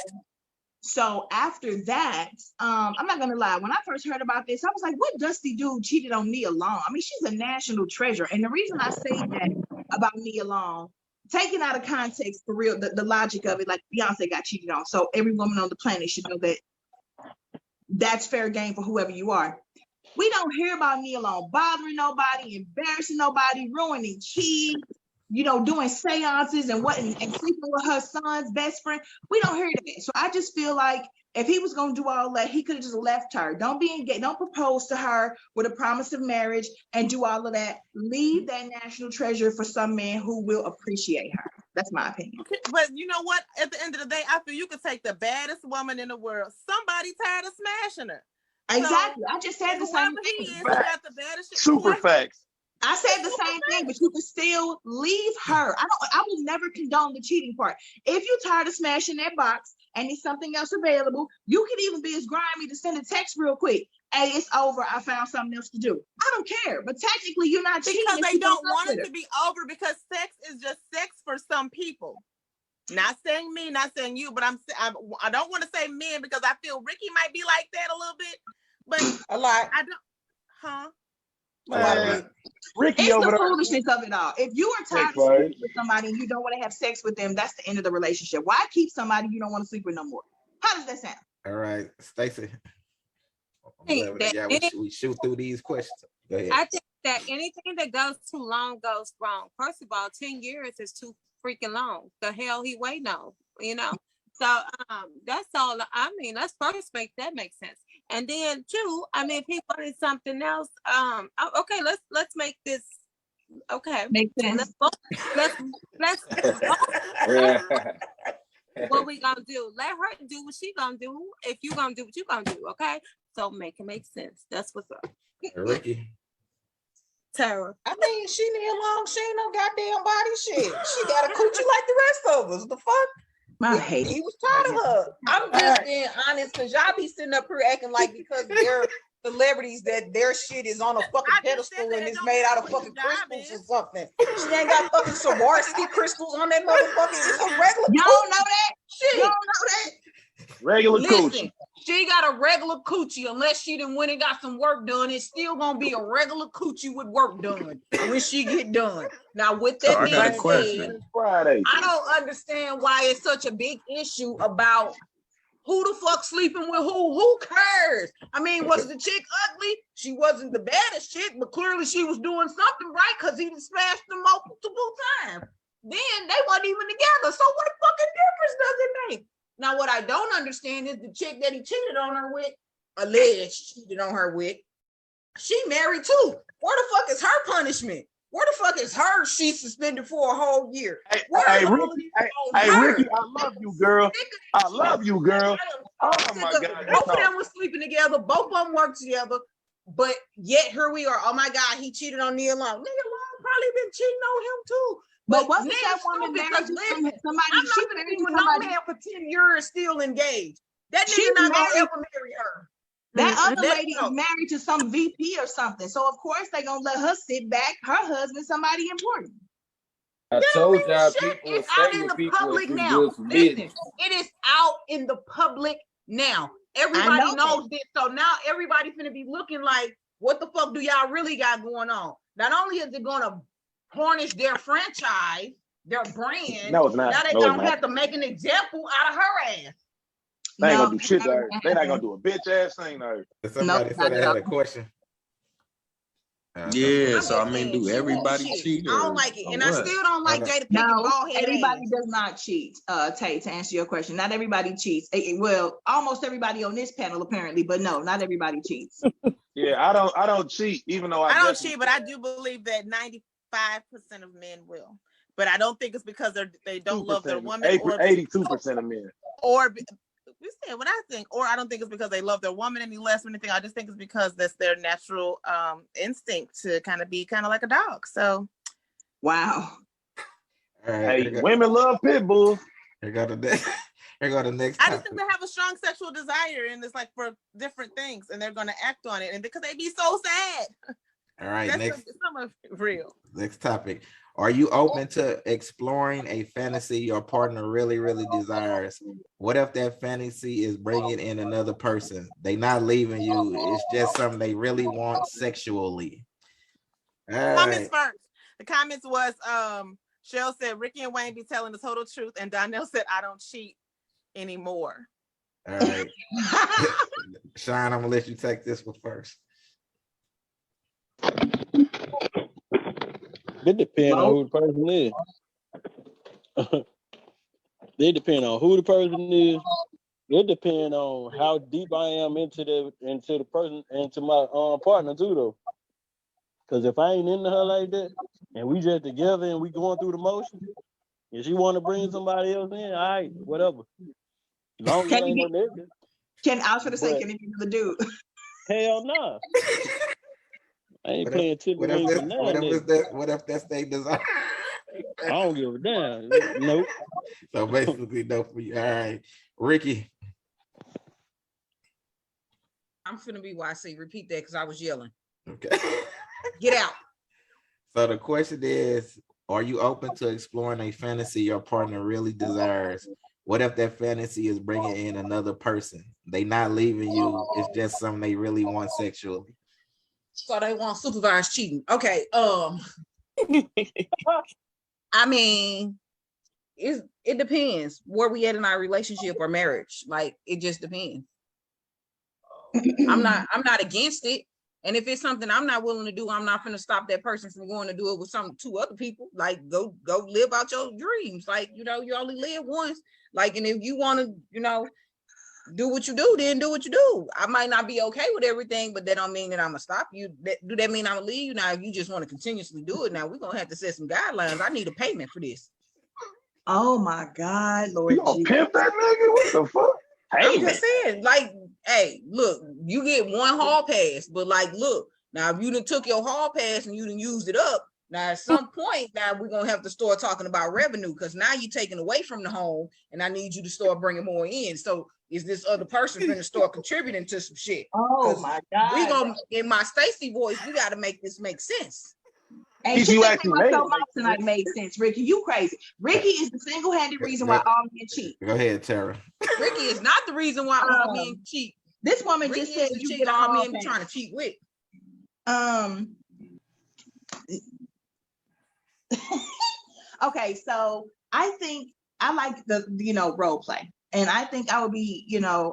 So after that, I'm not gonna lie. When I first heard about this, I was like, "What dusty dude cheated on Nia Long?" I mean, she's a national treasure, and the reason I say that about Nia Long, taken out of context, for real, the logic of it, like Beyonce got cheated on, so every woman on the planet should know that that's fair game for whoever you are. We don't hear about Nia Long bothering nobody, embarrassing nobody, ruining kids, doing seances and sleeping with her son's best friend. We don't hear that. So I just feel like if he was gonna do all that, he could have just left her. Don't be engaged, don't propose to her with a promise of marriage and do all of that. Leave that national treasure for some man who will appreciate her. That's my opinion. Okay, but you know what? At the end of the day, I feel you could take the baddest woman in the world. Somebody tired of smashing her. Exactly. So, I just said the same thing. Got the baddest super facts. I said the same thing, but you can still leave her. I will never condone the cheating part. If you're tired of smashing that box and there's something else available, you can even be as grimy to send a text real quick. Hey, it's over. I found something else to do. I don't care. But technically, you're not cheating. Because they don't want it to be over, because sex is just sex for some people. Not saying me, not saying you, but I don't want to say men, because I feel Ricky might be like that a little bit. But a lot. I don't, huh? Ricky it's over the there. foolishness of it all. If you are tired of sleeping with somebody and you don't want to have sex with them, that's the end of the relationship. Why keep somebody you don't want to sleep with no more? How does that sound? All right, Stacey. We shoot through these questions. Go ahead. I think that anything that goes too long goes wrong. First of all, 10 years is too freaking long. The hell he waiting on, So that's all. I mean, let's first make that make sense. And then two, I mean, if he wanted something else, okay, let's make this okay. Make sense. Let's what we gonna do? Let her do what she gonna do. If you gonna do what you gonna do, okay? So make it make sense. That's what's up. Ricky. Tara. I mean, she Nia Long, she ain't no goddamn body shit. She got a coochie like the rest of us. The fuck? He was tired of her. I'm just being honest, because y'all be sitting up here acting like because they're celebrities that their shit is on a fucking pedestal and it's made out of fucking crystals or something. She ain't got fucking Swarovski crystals on that motherfucker. It's a regular. You don't know that? Shit. You don't know that? Regular Listen, coochie. she got a regular coochie. Unless she done went and got some work done, it's still gonna be a regular coochie with work done when she get done. Now, with that being said, I don't understand why it's such a big issue about who the fuck sleeping with who. Who cares? I mean, was the chick ugly? She wasn't the baddest chick, but clearly she was doing something right, because he smashed them multiple times. Then they weren't even together. So what fucking difference does it make? Now, what I don't understand is the chick that he cheated on her with, alleged cheated on her with, She married too. Where the fuck is her punishment? Where the fuck is her? She's suspended for a whole year. Hey, Ricky, Ricky, I love you, girl. I love you, girl. Oh my God. Both of them were sleeping together. Both of them worked together. But yet here we are. Oh my God, he cheated on Nia Long. Nia Long probably been cheating on him too. But wasn't that woman married to somebody? I'm not gonna be with no man for 10 years still engaged. That nigga not gonna ever marry her. That other lady is married to some VP or something. So of course they gonna let her sit back. Her husband, somebody important. I told y'all Shit people is stay out in with the people public if it's now. good for Listen, business. it is out in the public now. Everybody knows this. So now everybody finna be looking like, what the fuck do y'all really got going on? Not only is it gonna tarnish their franchise, their brand, No, it's not. now they No, it's gonna not. have to make an example out of her ass. They ain't gonna do shit to her. They not gonna do a bitch ass thing to her. Somebody said I had a question. Yeah, so I mean, do everybody cheat? I don't like it, and I still don't like Jada Pinkett No, bald head everybody ass. does not cheat. Tay, to answer your question, not everybody cheats. Well, almost everybody on this panel apparently, but no, not everybody cheats. Yeah, I don't cheat, even though I don't cheat, but I do believe that 95% of men will. But I don't think it's because they don't love their woman. 82% of men. Or we said what I think, or I don't think it's because they love their woman any less or anything. I just think it's because that's their natural instinct to kind of be kind of like a dog. So, wow. All right, hey, women love pit bulls. Here go the next. Here go the next. I just think they have a strong sexual desire, and it's like for different things, and they're going to act on it, and because they be so sad. All right, That's next. some of it real. Next topic. Are you open to exploring a fantasy your partner really, really desires? What if that fantasy is bringing in another person? They not leaving you. It's just something they really want sexually. All Comments right. first. The comments was Shell said Ricky and Wayne be telling the total truth, and Donnell said I don't cheat anymore. All right. Sean, I'm gonna let you take this one first. It depends on who the person is. It depends on who the person is. It depends on how deep I am into the person, into my partner too, though. Because if I ain't into her like that, and we just together and we going through the motions, if she want to bring somebody else in, all right, whatever. Long as it ain't no nigga. I was gonna say, can it be the dude? Hell no. I ain't paying tip away for nothing. What if that's their desire? I don't give a damn. Nope. So basically, no for you. All right, Ricky. I'm finna be YC. Repeat that because I was yelling. Okay. Get out. So the question is, are you open to exploring a fantasy your partner really desires? What if that fantasy is bringing in another person? They not leaving you. It's just something they really want sexually. So they want supervised cheating. Okay. I mean, it depends where we at in our relationship or marriage. Like it just depends. I'm not against it. And if it's something I'm not willing to do, I'm not gonna stop that person from going to do it with two other people. Like go live out your dreams. Like, you only live once. Like, and if you want to, do what you do, then do what you do. I might not be okay with everything, but that don't mean that I'm gonna stop you. Do that mean I'm gonna leave you? Now, if you just want to continuously do it, now we're gonna have to set some guidelines. I need a payment for this. Oh my God, Lord. You gonna pimp that nigga? What the fuck? I'm just saying, like, hey, look, you get one hall pass, but like, look, now if you done took your hall pass and you done used it up, now at some point, now we're gonna have to start talking about revenue because now you're taking away from the home, and I need you to start bringing more in. So is this other person gonna start contributing to some shit? Oh my God. We gonna, in my Stacy voice, we gotta make this make sense. And she thinks my mouth tonight made sense, Ricky. You crazy. Ricky is the single-handed reason why all men cheat. Go ahead, Tara. Ricky is not the reason why all men cheat. This woman Ricky just said is the you chick get a all hall men be pass. trying to cheat with. Okay, so I think I like the role play. And I think I would be,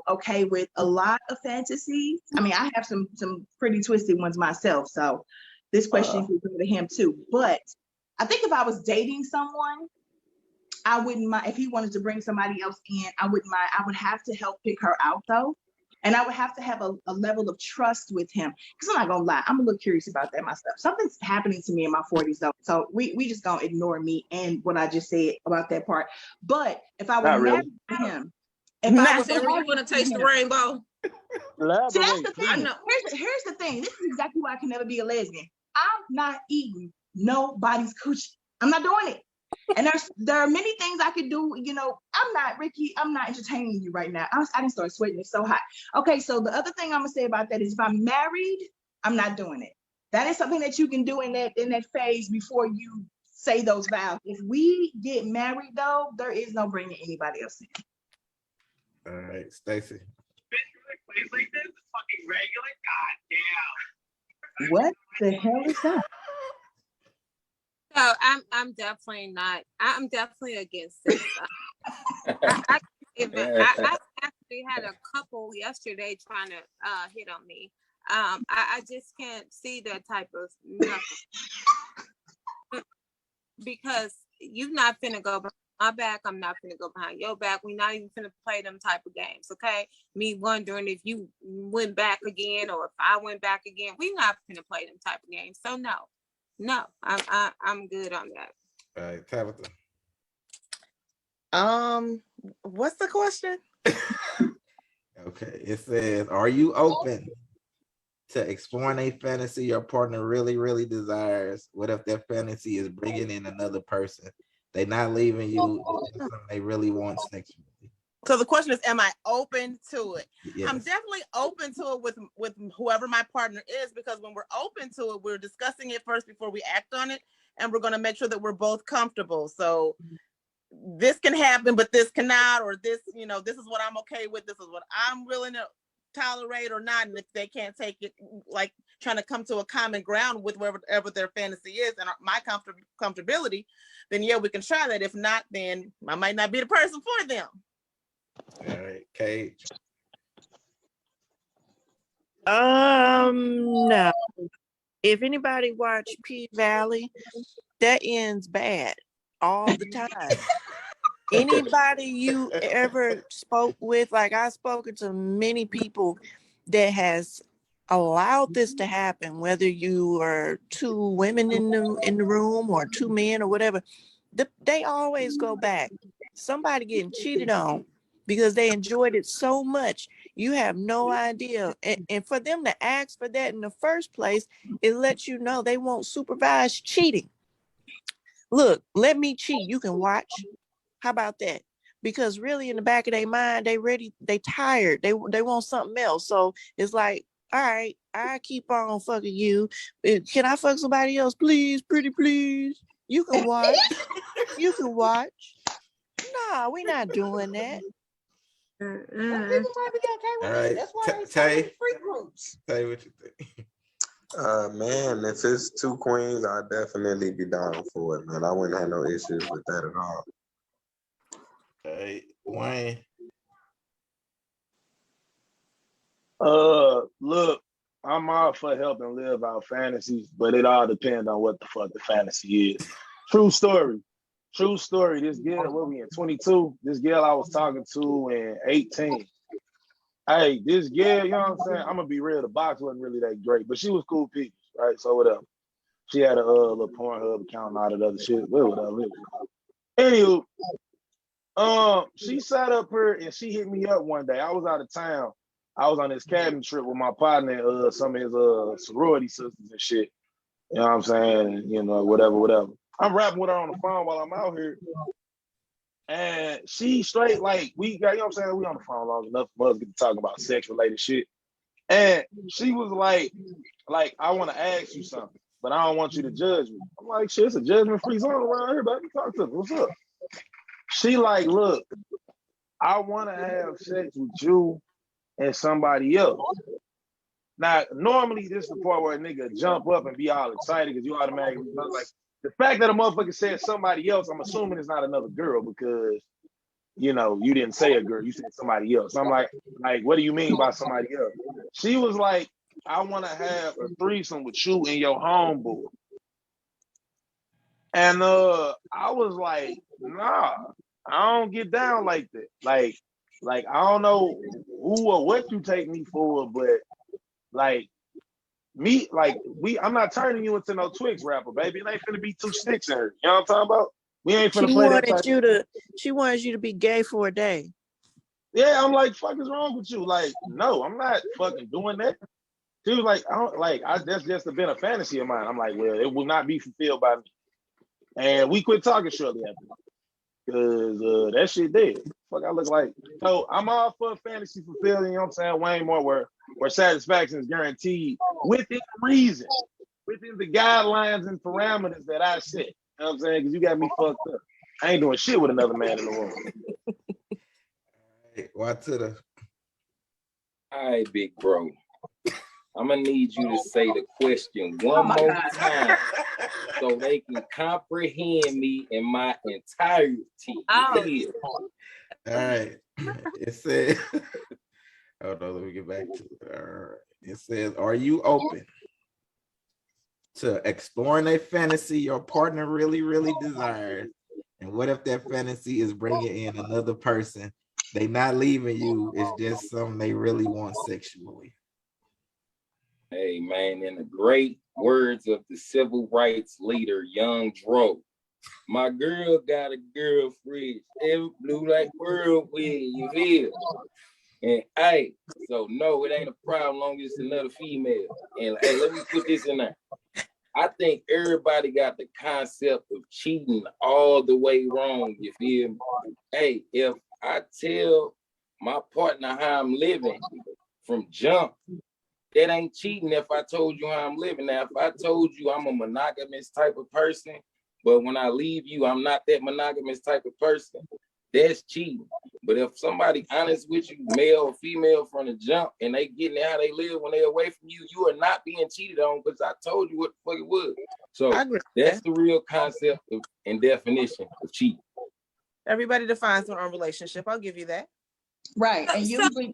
okay with a lot of fantasies. I mean, I have some pretty twisted ones myself. So this question could go to him too. But I think if I was dating someone, I wouldn't mind if he wanted to bring somebody else in. I wouldn't mind. I would have to help pick her out though. And I would have to have a level of trust with him. Because I'm not gonna lie, I'm a little curious about that myself. Something's happening to me in my 40s though. So we just gonna ignore me and what I just said about that part. But if I were Not really. married to him, if I Not was ever you married want to to taste the him, rainbow. see, that's the Elaborate, thing. I please. know. Here's the thing. This is exactly why I can never be a lesbian. I'm not eating nobody's coochie. I'm not doing it. And there are many things I could do. You know, I'm not Ricky. I'm not entertaining you right now. I didn't start sweating. It's so hot. Okay, so the other thing I'm gonna say about that is if I'm married, I'm not doing it. That is something that you can do in that phase before you say those vows. If we get married, though, there is no bringing anybody else in. All right, Stacy. What the hell is that? So I'm definitely not. I'm definitely against this. I actually had a couple yesterday trying to hit on me. I just can't see that type of because you're not finna go behind my back. I'm not finna go behind your back. We're not even finna play them type of games. Okay. Me wondering if you went back again or if I went back again. We're not finna play them type of games. So no, I'm good on that. All right, Tabitha. What's the question? Okay, it says, are you open to exploring a fantasy your partner really, really desires? What if their fantasy is bringing in another person? They not leaving you, something they really want sexually. So the question is, am I open to it? Yes. I'm definitely open to it with whoever my partner is, because when we're open to it, we're discussing it first before we act on it, and we're going to make sure that we're both comfortable. So this can happen, but this cannot, or this, this is what I'm okay with. This is what I'm willing to tolerate or not. And if they can't take it, like trying to come to a common ground with whatever their fantasy is and my comfortability, then yeah, we can try that. If not, then I might not be the person for them. All right, Cage. No. If anybody watch P-Valley, that ends bad all the time. Anybody you ever spoke with, like I've spoken to many people that has allowed this to happen, whether you are two women in the room or two men or whatever, they always go back. Somebody getting cheated on because they enjoyed it so much. You have no idea. And for them to ask for that in the first place, it lets you know they won't supervise cheating. Look, let me cheat. You can watch. How about that? Because really in the back of their mind, they tired. They want something else. So it's like, all right, I keep on fucking you. Can I fuck somebody else, please? Pretty please. You can watch. You can watch. Nah, we not doing that. People might be okay with All it. right, That's why there's so Tay. many free groups. Say what you think. Man, if it's two queens, I'd definitely be down for it, man. I wouldn't have no issues with that at all. All right, Wayne. Look, I'm all for helping live our fantasies, but it all depends on what the fuck the fantasy is. True story. This girl, what we in 22? This girl I was talking to in 18. Hey, this girl, you know what I'm saying? I'm gonna be real. The box wasn't really that great, but she was cool people, right? So whatever. She had a little Pornhub account and all that other shit. Well, whatever. Anywho, she sat up here and she hit me up one day. I was out of town. I was on this cabin trip with my partner, some of his sorority sisters and shit. You know what I'm saying? You know, whatever. I'm rapping with her on the phone while I'm out here. And she straight, like, we got, you know what I'm saying? We on the phone long enough for us to get to talk about sex related shit. And she was like, I want to ask you something, but I don't want you to judge me. I'm like, shit, it's a judgment free zone around here, baby. Talk to me. What's up? She like, look, I want to have sex with you and somebody else. Now, normally this is the part where a nigga jump up and be all excited because you automatically like the fact that a motherfucker said somebody else, I'm assuming it's not another girl because you know you didn't say a girl, you said somebody else. I'm like, what do you mean by somebody else? She was like, I want to have a threesome with you and your homeboy. And I was like, nah, I don't get down like that. Like, Like, I don't know who or what you take me for, but like me, like I'm not turning you into no Twix rapper, baby. It ain't finna be 2 sticks in her. You know what I'm talking about? We ain't finna play that type. She wanted you to be gay for a day. Yeah, I'm like, fuck is wrong with you? Like, no, I'm not fucking doing that. She was like, that's just been a fantasy of mine. I'm like, well, it will not be fulfilled by me. And we quit talking shortly after that. Cause that shit dead. Fuck, I look like. So I'm all for fantasy fulfilling, you know what I'm saying? Wayne Moore, where satisfaction is guaranteed within reason, within the guidelines and parameters that I set. You know what I'm saying? Because you got me fucked up. I ain't doing shit with another man in the room. Hey, why to the All right, big bro. I'm gonna need you to say the question one more time so they can comprehend me in my entirety. Oh. All right. It said, hold on, let me get back to it. All right. It says, are you open to exploring a fantasy your partner really, really desires? And what if that fantasy is bringing in another person? They not leaving you. It's just something they really want sexually. Hey, man, in the great words of the civil rights leader, Young Dro, my girl got a girlfriend, every blue like whirlwind, you feel? And hey, so no, it ain't a problem long as it's another female. And hey, let me put this in there. I think everybody got the concept of cheating all the way wrong, you feel me? Hey, if I tell my partner how I'm living from jump, that ain't cheating if I told you how I'm living. Now, if I told you I'm a monogamous type of person, but when I leave you, I'm not that monogamous type of person, that's cheating. But if somebody honest with you, male or female from the jump, and they getting how they live when they're away from you, you are not being cheated on because I told you what the fuck it was. So that's the real concept and definition of cheating. Everybody defines their own relationship. I'll give you that. Right. And usually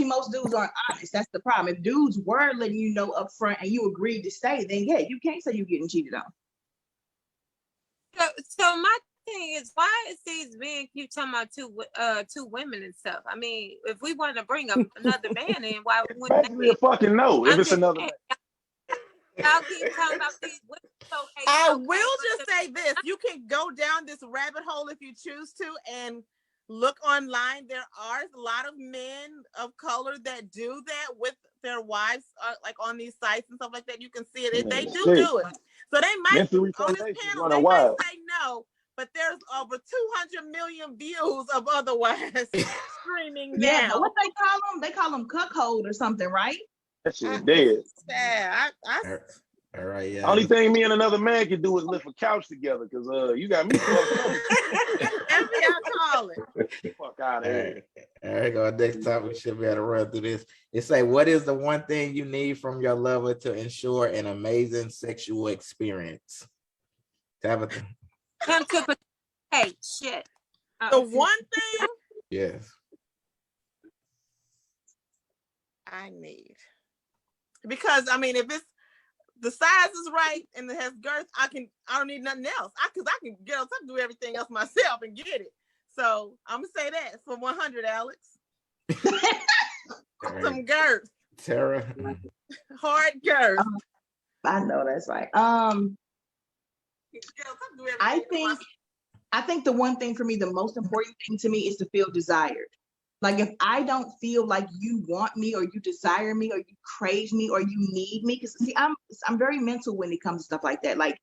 most dudes aren't honest. That's the problem. If dudes were letting you know up front and you agreed to stay, then yeah, you can't say you're getting cheated on. So my thing is, why is these men keep talking about two women and stuff? I mean, if we want to bring up another man in, why wouldn't Basically a fucking no if it's another man. Y'all keep talking about these women. Okay, I will just say this. You can go down this rabbit hole if you choose to and look online. There are a lot of men of color that do that with their wives, like on these sites and stuff like that. You can see it. They do it. So they might, on this panel, they might say no, but there's over 200 million views of otherwise streaming now. Yeah, but what they call them? They call them cuckold or something, right? That shit dead. Yeah, all right, yeah. Only thing me and another man can do is lift a couch together, because you got me fucked up. Fuck out of here. All right, go next topic. Should be able to run through this. It say, what is the one thing you need from your lover to ensure an amazing sexual experience? Tabitha. Hey, shit. The one thing? Yes. I need. Because I mean, if it's the size is right and it has girth, I don't need nothing else. Because I can get on top and do everything else myself and get it. So I'm gonna say that for 100, Alex. Some girth. Tara. Hard girth. I know that's right. I think the one thing for me, the most important thing to me is to feel desired. Like if I don't feel like you want me or you desire me or you crave me or you need me, because see, I'm very mental when it comes to stuff like that. Like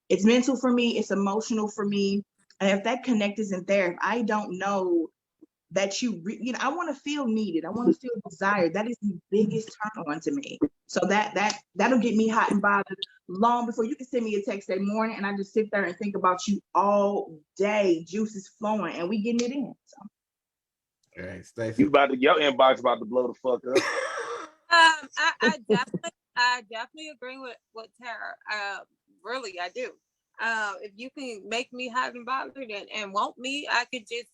it's mental for me, it's emotional for me. And if that connect isn't there, if I don't know that I want to feel needed, I want to feel desired. That is the biggest turn on to me. So that'll get me hot and bothered long before you can send me a text that morning, and I just sit there and think about you all day. Juice is flowing, and we getting it in. So. All right, Stacey. Your inbox about to blow the fuck up. I definitely agree with Tara. Really, I do. If you can make me hot and bothered and want me, I could just,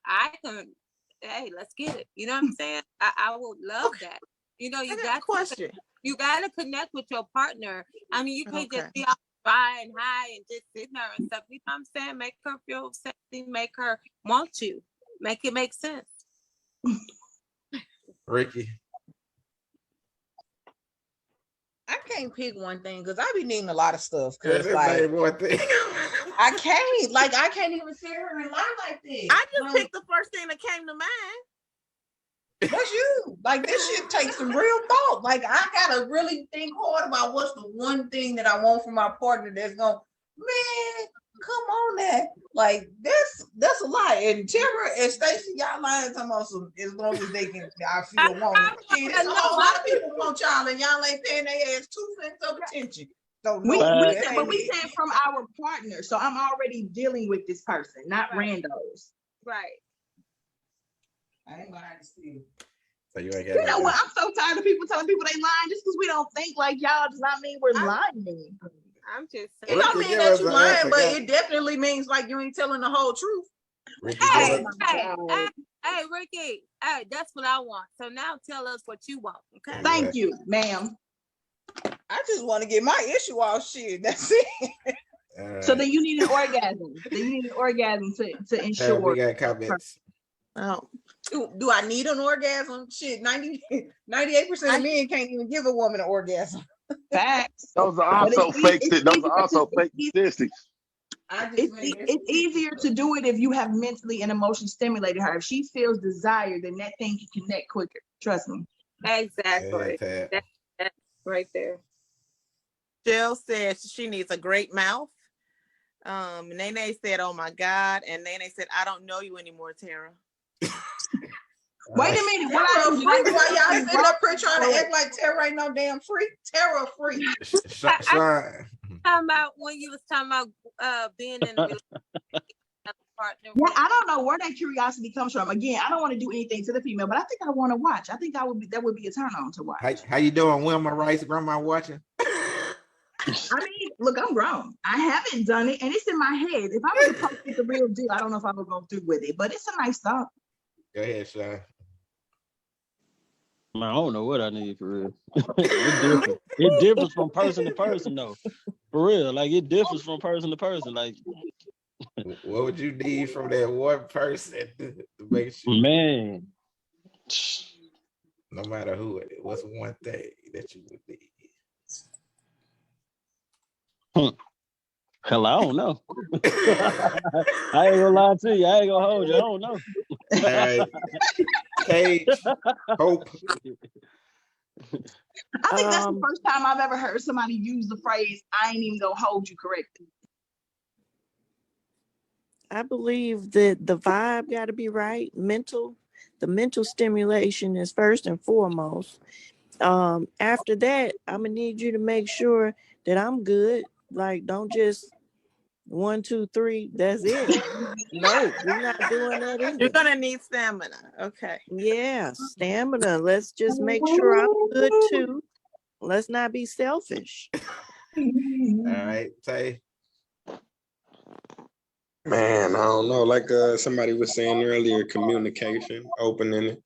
I can. Hey, let's get it. You know what I'm saying? I would love that. You got question. You got to connect with your partner. I mean, you can't just be all dry and high and just sit there and stuff. You know what I'm saying? Make her feel sexy. Make her want you. Make it make sense. Ricky. I can't pick one thing because I be needing a lot of stuff. Yeah, Cause this like ain't one thing. I can't even sit here and lie like this. I just picked the first thing that came to mind. That's you. Like this shit takes some real thought. Like I gotta really think hard about what's the one thing that I want from my partner that's gonna, man, come on now. Like that's a lie. And Tara and Stacey, y'all lying talking about some as long as they can I feel wanted. Shit, there's a whole lot of people want y'all and y'all ain't paying their ass 2 cents of attention. So We no, said from our partner, so I'm already dealing with this person, not randos. Right. I ain't gonna have to see. So you ain't got You know what? I'm so tired of people telling people they lying just because we don't think like y'all does not mean we're lying. I'm just It saying. don't mean that you lying, but it definitely means like you ain't telling the whole truth. Ricky, Hey, Ricky, hey, that's what I want. So now tell us what you want, okay? Thank you, ma'am. I just want to get my issue off. Shit, that's it. So then you need an orgasm. To ensure. We got comments. Oh, do I need an orgasm? Shit, 98% of men can't even give a woman an orgasm. Facts. Those are also fake. Those are also fake statistics. It's easier to do it if you have mentally and emotionally stimulated her. If she feels desire, then that thing can connect quicker. Trust me. Exactly. That's right there. Jill says she needs a great mouth. Nene said, "Oh my God," and Nene said, "I don't know you anymore, Tara." Wait a minute. Why y'all sitting up here trying to act like Tara ain't no damn freak? Tara freak. Talking about when you was talking about being in a relationship with a partner. Yeah, I don't know where that curiosity comes from. Again, I don't want to do anything to the female, but I think I want to watch. I think that would be a turn on to watch. How you doing, Wilma Rice? Grandma watching? I mean, look, I'm grown. I haven't done it, and it's in my head. If I was supposed to the real deal, I don't know if I would go through with it, but it's a nice thought. Go ahead, Sean. Man, I don't know what I need for real. It differs from person to person, though. For real, like it differs from person to person. Like, what would you need from that one person to make sure? Man, no matter who it is, what's one thing that you would need? Hell, I don't know. I ain't gonna lie to you. I ain't gonna hold you. I don't know. All right. Cage, Hope. I think that's the first time I've ever heard somebody use the phrase, "I ain't even gonna hold you correctly." I believe that the vibe got to be right. The mental stimulation is first and foremost. After that, I'm gonna need you to make sure that I'm good. Like, don't just 1, 2, 3. That's it. No, we're not doing that either. You're gonna need stamina. Okay. Yeah, stamina. Let's just make sure I'm good too. Let's not be selfish. All right, Tay. Man, I don't know. Like somebody was saying earlier, communication, opening it.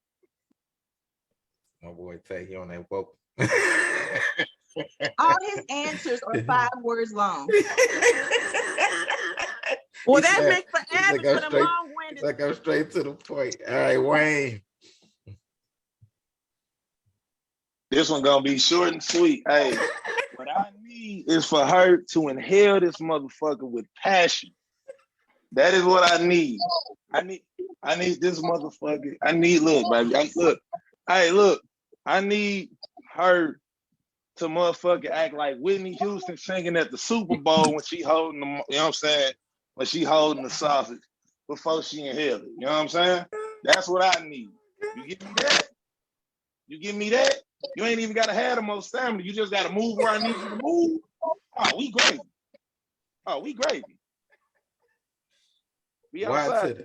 My boy Tay, he on that woke. All his answers are 5 words long. Well, that makes for Adams for the long-winded. Like go straight to the point. All right, Wayne. This one gonna be short and sweet. Hey, what I need is for her to inhale this motherfucker with passion. That is what I need. I need this motherfucker. Look, baby. I need her to motherfucker act like Whitney Houston singing at the Super Bowl when she holding the, you know what I'm saying? When she holding the sausage before she inhale it. You know what I'm saying? That's what I need. You give me that? You give me that? You ain't even gotta have the most stamina. You just gotta move where I need you to move. Oh, we gravy. Be outside.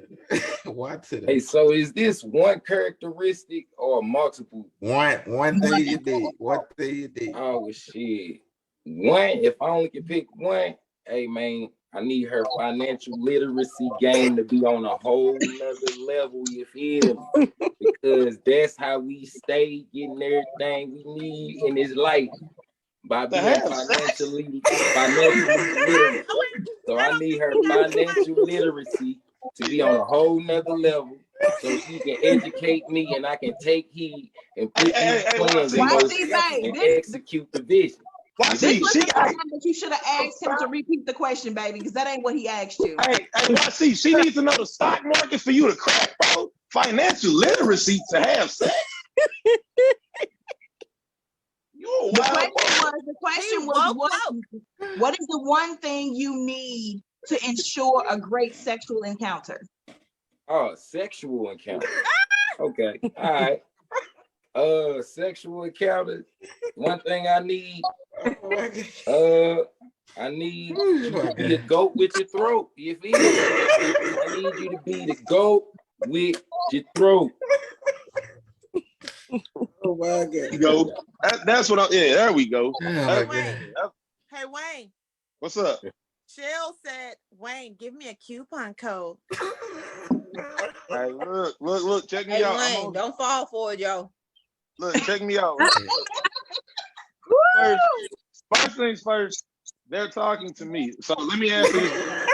Why to the? Hey, so is this one characteristic or multiple? One thing you did. One thing you did. Oh shit. One, if I only can pick one, hey man, I need her financial literacy game to be on a whole nother level, you feel me? Because that's how we stay getting everything we need in this life. By being financially literate. So I need her financial literacy to be on a whole nother level. so she can educate me and I can take heed and put these plans in Why motion see, babe? and This execute the vision. Why was see? the time that you should have asked him to repeat the question, baby, because that ain't what he asked you. Hey, why see? She needs to know the stock market for you to crack, bro. Financial literacy to have sex. The question was what is the one thing you need to ensure a great sexual encounter? Oh, sexual encounter. Okay. All right. Sexual encounter. One thing I need. I need you to be a goat with your throat. You feel me? I need you to be the goat with your throat. Oh my God. Go. That's what there we go. Hey, Wayne. What's up? Shell said, Wayne, give me a coupon code. Hey, look, check me out. Wayne, don't fall for it, yo. Look, check me out. First things first, they're talking to me. So let me answer this.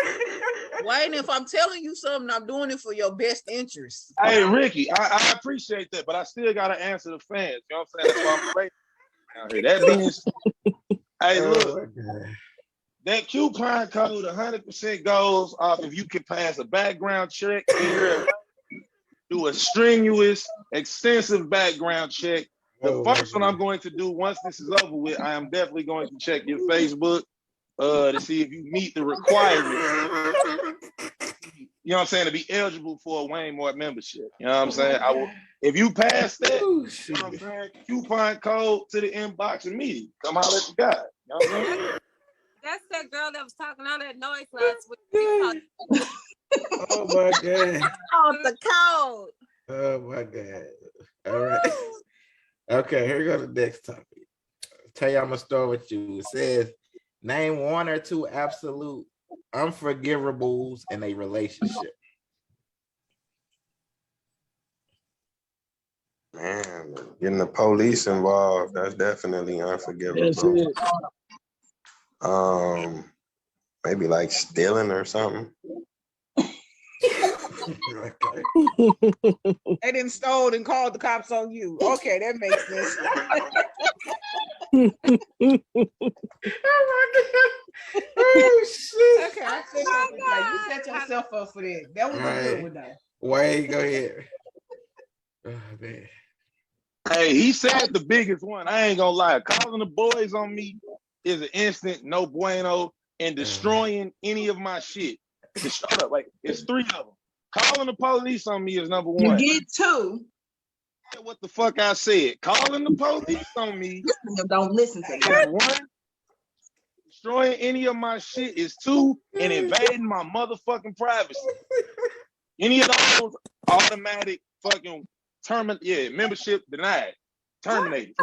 Wayne, if I'm telling you something, I'm doing it for your best interest. Hey, Ricky, I appreciate that, but I still got to answer the fans. You know what I'm saying? That's why I'm right out here. That means, hey, look, that coupon code 100% goes off if you can pass a background check, do a strenuous, extensive background check. The first one I'm going to do once this is over with, I am definitely going to check your Facebook to see if you meet the requirements. You know what I'm saying? To be eligible for a Wayne Moore membership. You know what I'm saying? I will, if you pass that, you know what I'm saying? Coupon code to the inbox immediately. Come out at the guy. You know what I'm saying? That's that girl that was talking all that noise last week. Oh my God. Oh, the code. Oh my God. All right. Okay, here goes the next topic. Tell you I'm gonna start with you. It says, name one or two absolute unforgivables in a relationship. Man, getting the police involved, that's definitely unforgivable. Maybe like stealing or something. They didn't stole and called the cops on you. Okay, that makes sense. Oh shit. Okay, I set you set yourself up for that. That was a good one though. Wait, go ahead. Oh, man. Hey, he said the biggest one. I ain't gonna lie. Calling the boys on me is an instant no bueno, and destroying any of my shit. Shut up, like it's three of them. Calling the police on me is number one. You get two. What the fuck I said? Calling the police on me. Don't listen to me. One, destroying any of my shit is two, and invading my motherfucking privacy. Any of those automatic fucking membership denied, terminated,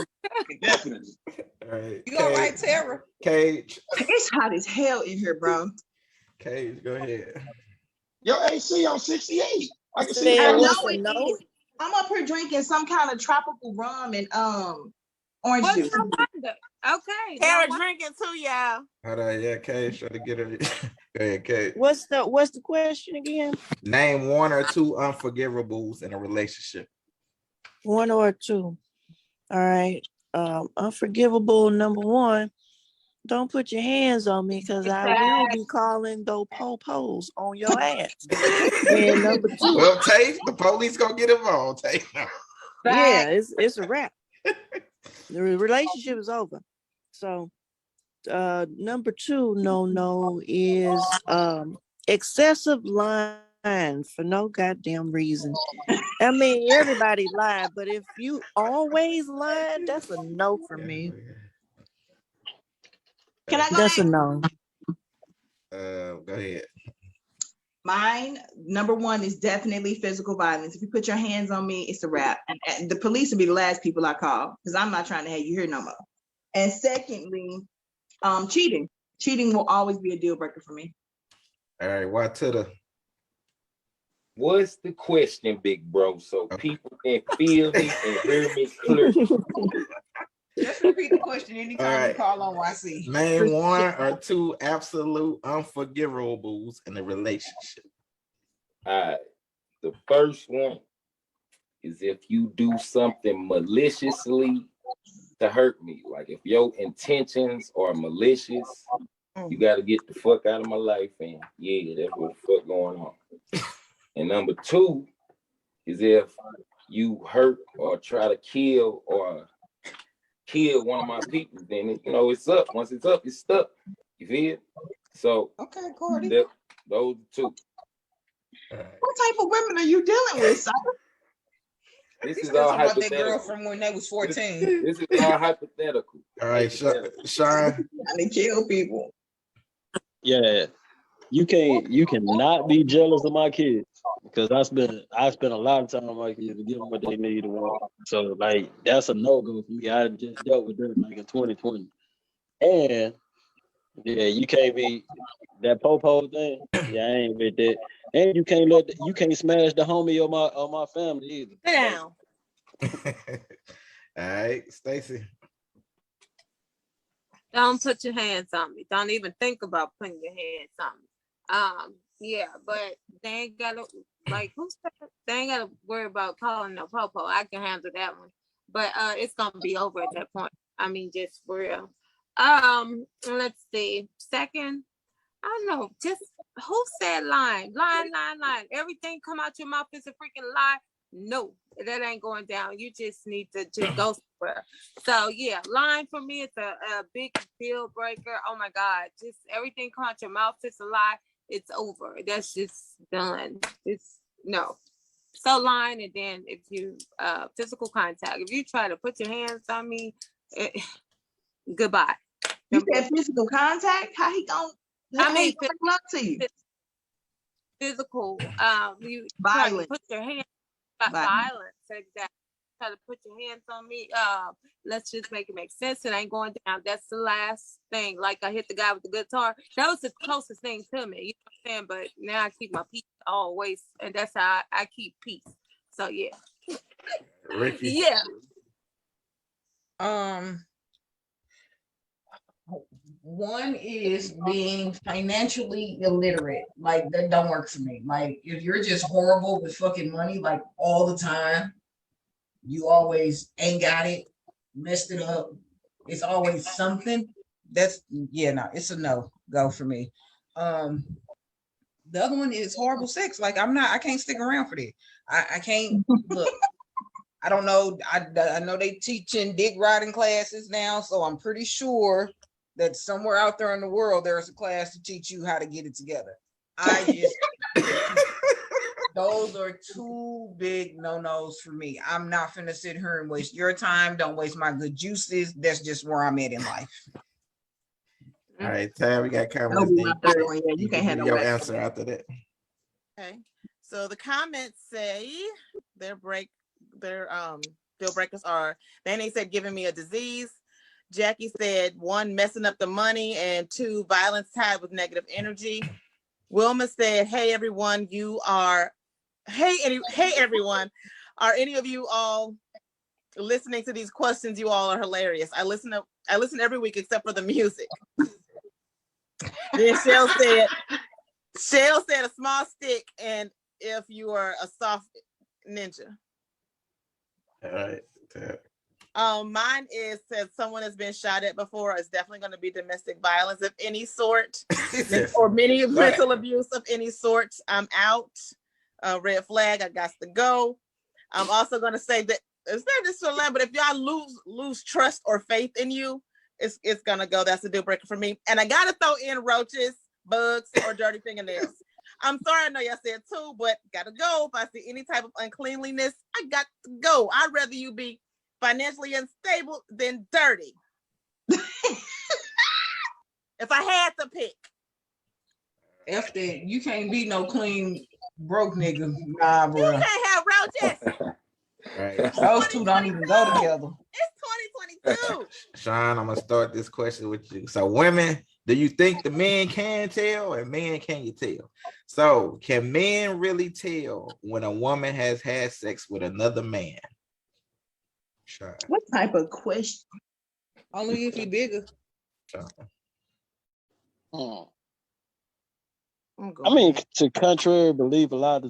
indefinitely. All right. You all right, Tara? Cage. It's hot as hell in here, bro. Cage, go ahead. Yo, AC on 68. I can see. I know it is. I'm up here drinking some kind of tropical rum and orange juice. Okay. Tara drinking too, y'all. Hold on, yeah, Cage, try to get her. Go ahead, Cage. What's the question again? Name one or two unforgivables in a relationship. One or two. All right. Unforgivable number one. Don't put your hands on me because I will be calling those po-pos on your ass. And number two. Well, Tay, the police gonna get involved. Tay. Yeah, it's a wrap. The relationship is over. So number two no is excessive lying for no goddamn reason. I mean, everybody lie, but if you always lie, that's a no for me. Can I go That's next? a no. Go ahead. Mine, number one, is definitely physical violence. If you put your hands on me, it's a wrap. And the police will be the last people I call because I'm not trying to have you here no more. And secondly, cheating. Cheating will always be a deal breaker for me. All right, why to the? What's the question, big bro? So people can feel me and hear me clearly. Just repeat the question anytime you call on YC. Name one or two absolute unforgivables in a relationship. All right. The first one is if you do something maliciously to hurt me. Like if your intentions are malicious, you gotta get the fuck out of my life. And yeah, that's what the fuck going on. And number two is if you hurt or try to kill one of my people, then it's up. Once it's up, it's stuck. You feel? So Okay, Cordy. Those two. What type of women are you dealing with, son? This He's is still all talking about that hypothetical. girl from when they was 14. This is all hypothetical. All right, Sean. They kill people. Yeah, you cannot be jealous of my kids because I spend a lot of time with my kids to give them what they need and want. So like that's a no-go for me. I just dealt with them like in 2020. And yeah, you can't be that po-po thing. Yeah, I ain't with that. And you can't smash the homie of my family either. Sit down. All right, Stacy. Don't put your hands on me. Don't even think about putting your hands on me. Yeah, but they ain't gotta they ain't gotta worry about calling no popo. I can handle that one. But it's gonna be over at that point. I mean, just for real. Let's see. Second, I don't know, just who said lying? Lying. Everything come out your mouth is a freaking lie. No, that ain't going down. You just need to just go somewhere. So yeah, lying for me is a big deal breaker. Oh my God, just everything come out your mouth is a lie. It's over. That's just done. It's no. So lying, and then if you physical contact, if you try to put your hands on me, goodbye. You said physical contact? How he gonna? I mean, luck to you. Physical. You Violence. try to put your hands. Violence, exactly. Try to put your hands on me. Let's just make it make sense. It ain't going down. That's the last thing. Like I hit the guy with the guitar. That was the closest thing to me. You know what I'm saying? But now I keep my peace always, and that's how I keep peace. So yeah. Ricky. Yeah. One is being financially illiterate. Like that don't work for me. Like if you're just horrible with fucking money, like all the time, you always ain't got it, messed it up. It's always something. It's a no go for me. The other one is horrible sex. Like I can't stick around for that. I can't look. I don't know. I know they teaching dick riding classes now, so I'm pretty sure that somewhere out there in the world there's a class to teach you how to get it together. Those are two big no-nos for me. I'm not finna sit here and waste your time. Don't waste my good juices. That's just where I'm at in life. All right, Tam, we got comments. You can't have your answer after that. Okay. So the comments say their deal breakers are, Danny said giving me a disease. Jackie said 1, messing up the money, and 2, violence tied with negative energy. Wilma said, hey everyone, everyone, are any of you all listening to these questions? You all are hilarious. I listen every week except for the music. Then Shell said a small stick, and if you are a soft ninja. All right. Mine says someone has been shot at before. It's definitely going to be domestic violence of any sort, or many mental abuse of any sort. I'm out. Red flag. I got to go. I'm also going to say that it's not just for land, but if y'all lose trust or faith in you, it's going to go. That's a deal breaker for me. And I got to throw in roaches, bugs, or dirty fingernails. I'm sorry, I know y'all said 2, but gotta go. If I see any type of uncleanliness, I got to go. I'd rather you be financially unstable than dirty. If I had to pick. F that. You can't be no clean broke nigga. Nah, bro. You can't have roaches. Right. Those two don't even go together. It's 2022. Sean, I'm gonna start this question with you. So, women, do you think the men can tell, and men can you tell? So, can men really tell when a woman has had sex with another man? Sean. What type of question? Only if you bigger. Sean. I mean, to contrary belief, a lot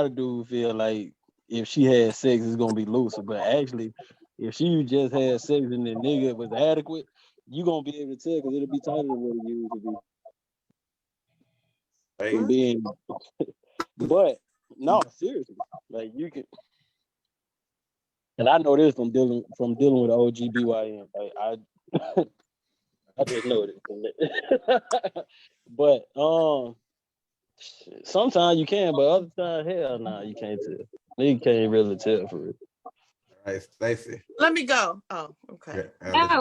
of dudes feel like if she had sex, it's gonna be looser. But actually, if she just had sex and the nigga was adequate, you gonna be able to tell because it'll be tighter than what it used to be. Hey. Being, but no, seriously, like you can, and I know this from dealing with OG BYM. Like I just know it. But sometimes you can, but other times, hell nah, you can't tell. You can't really tell for real. All right, Stacey. Let me go. Oh, okay. Go. I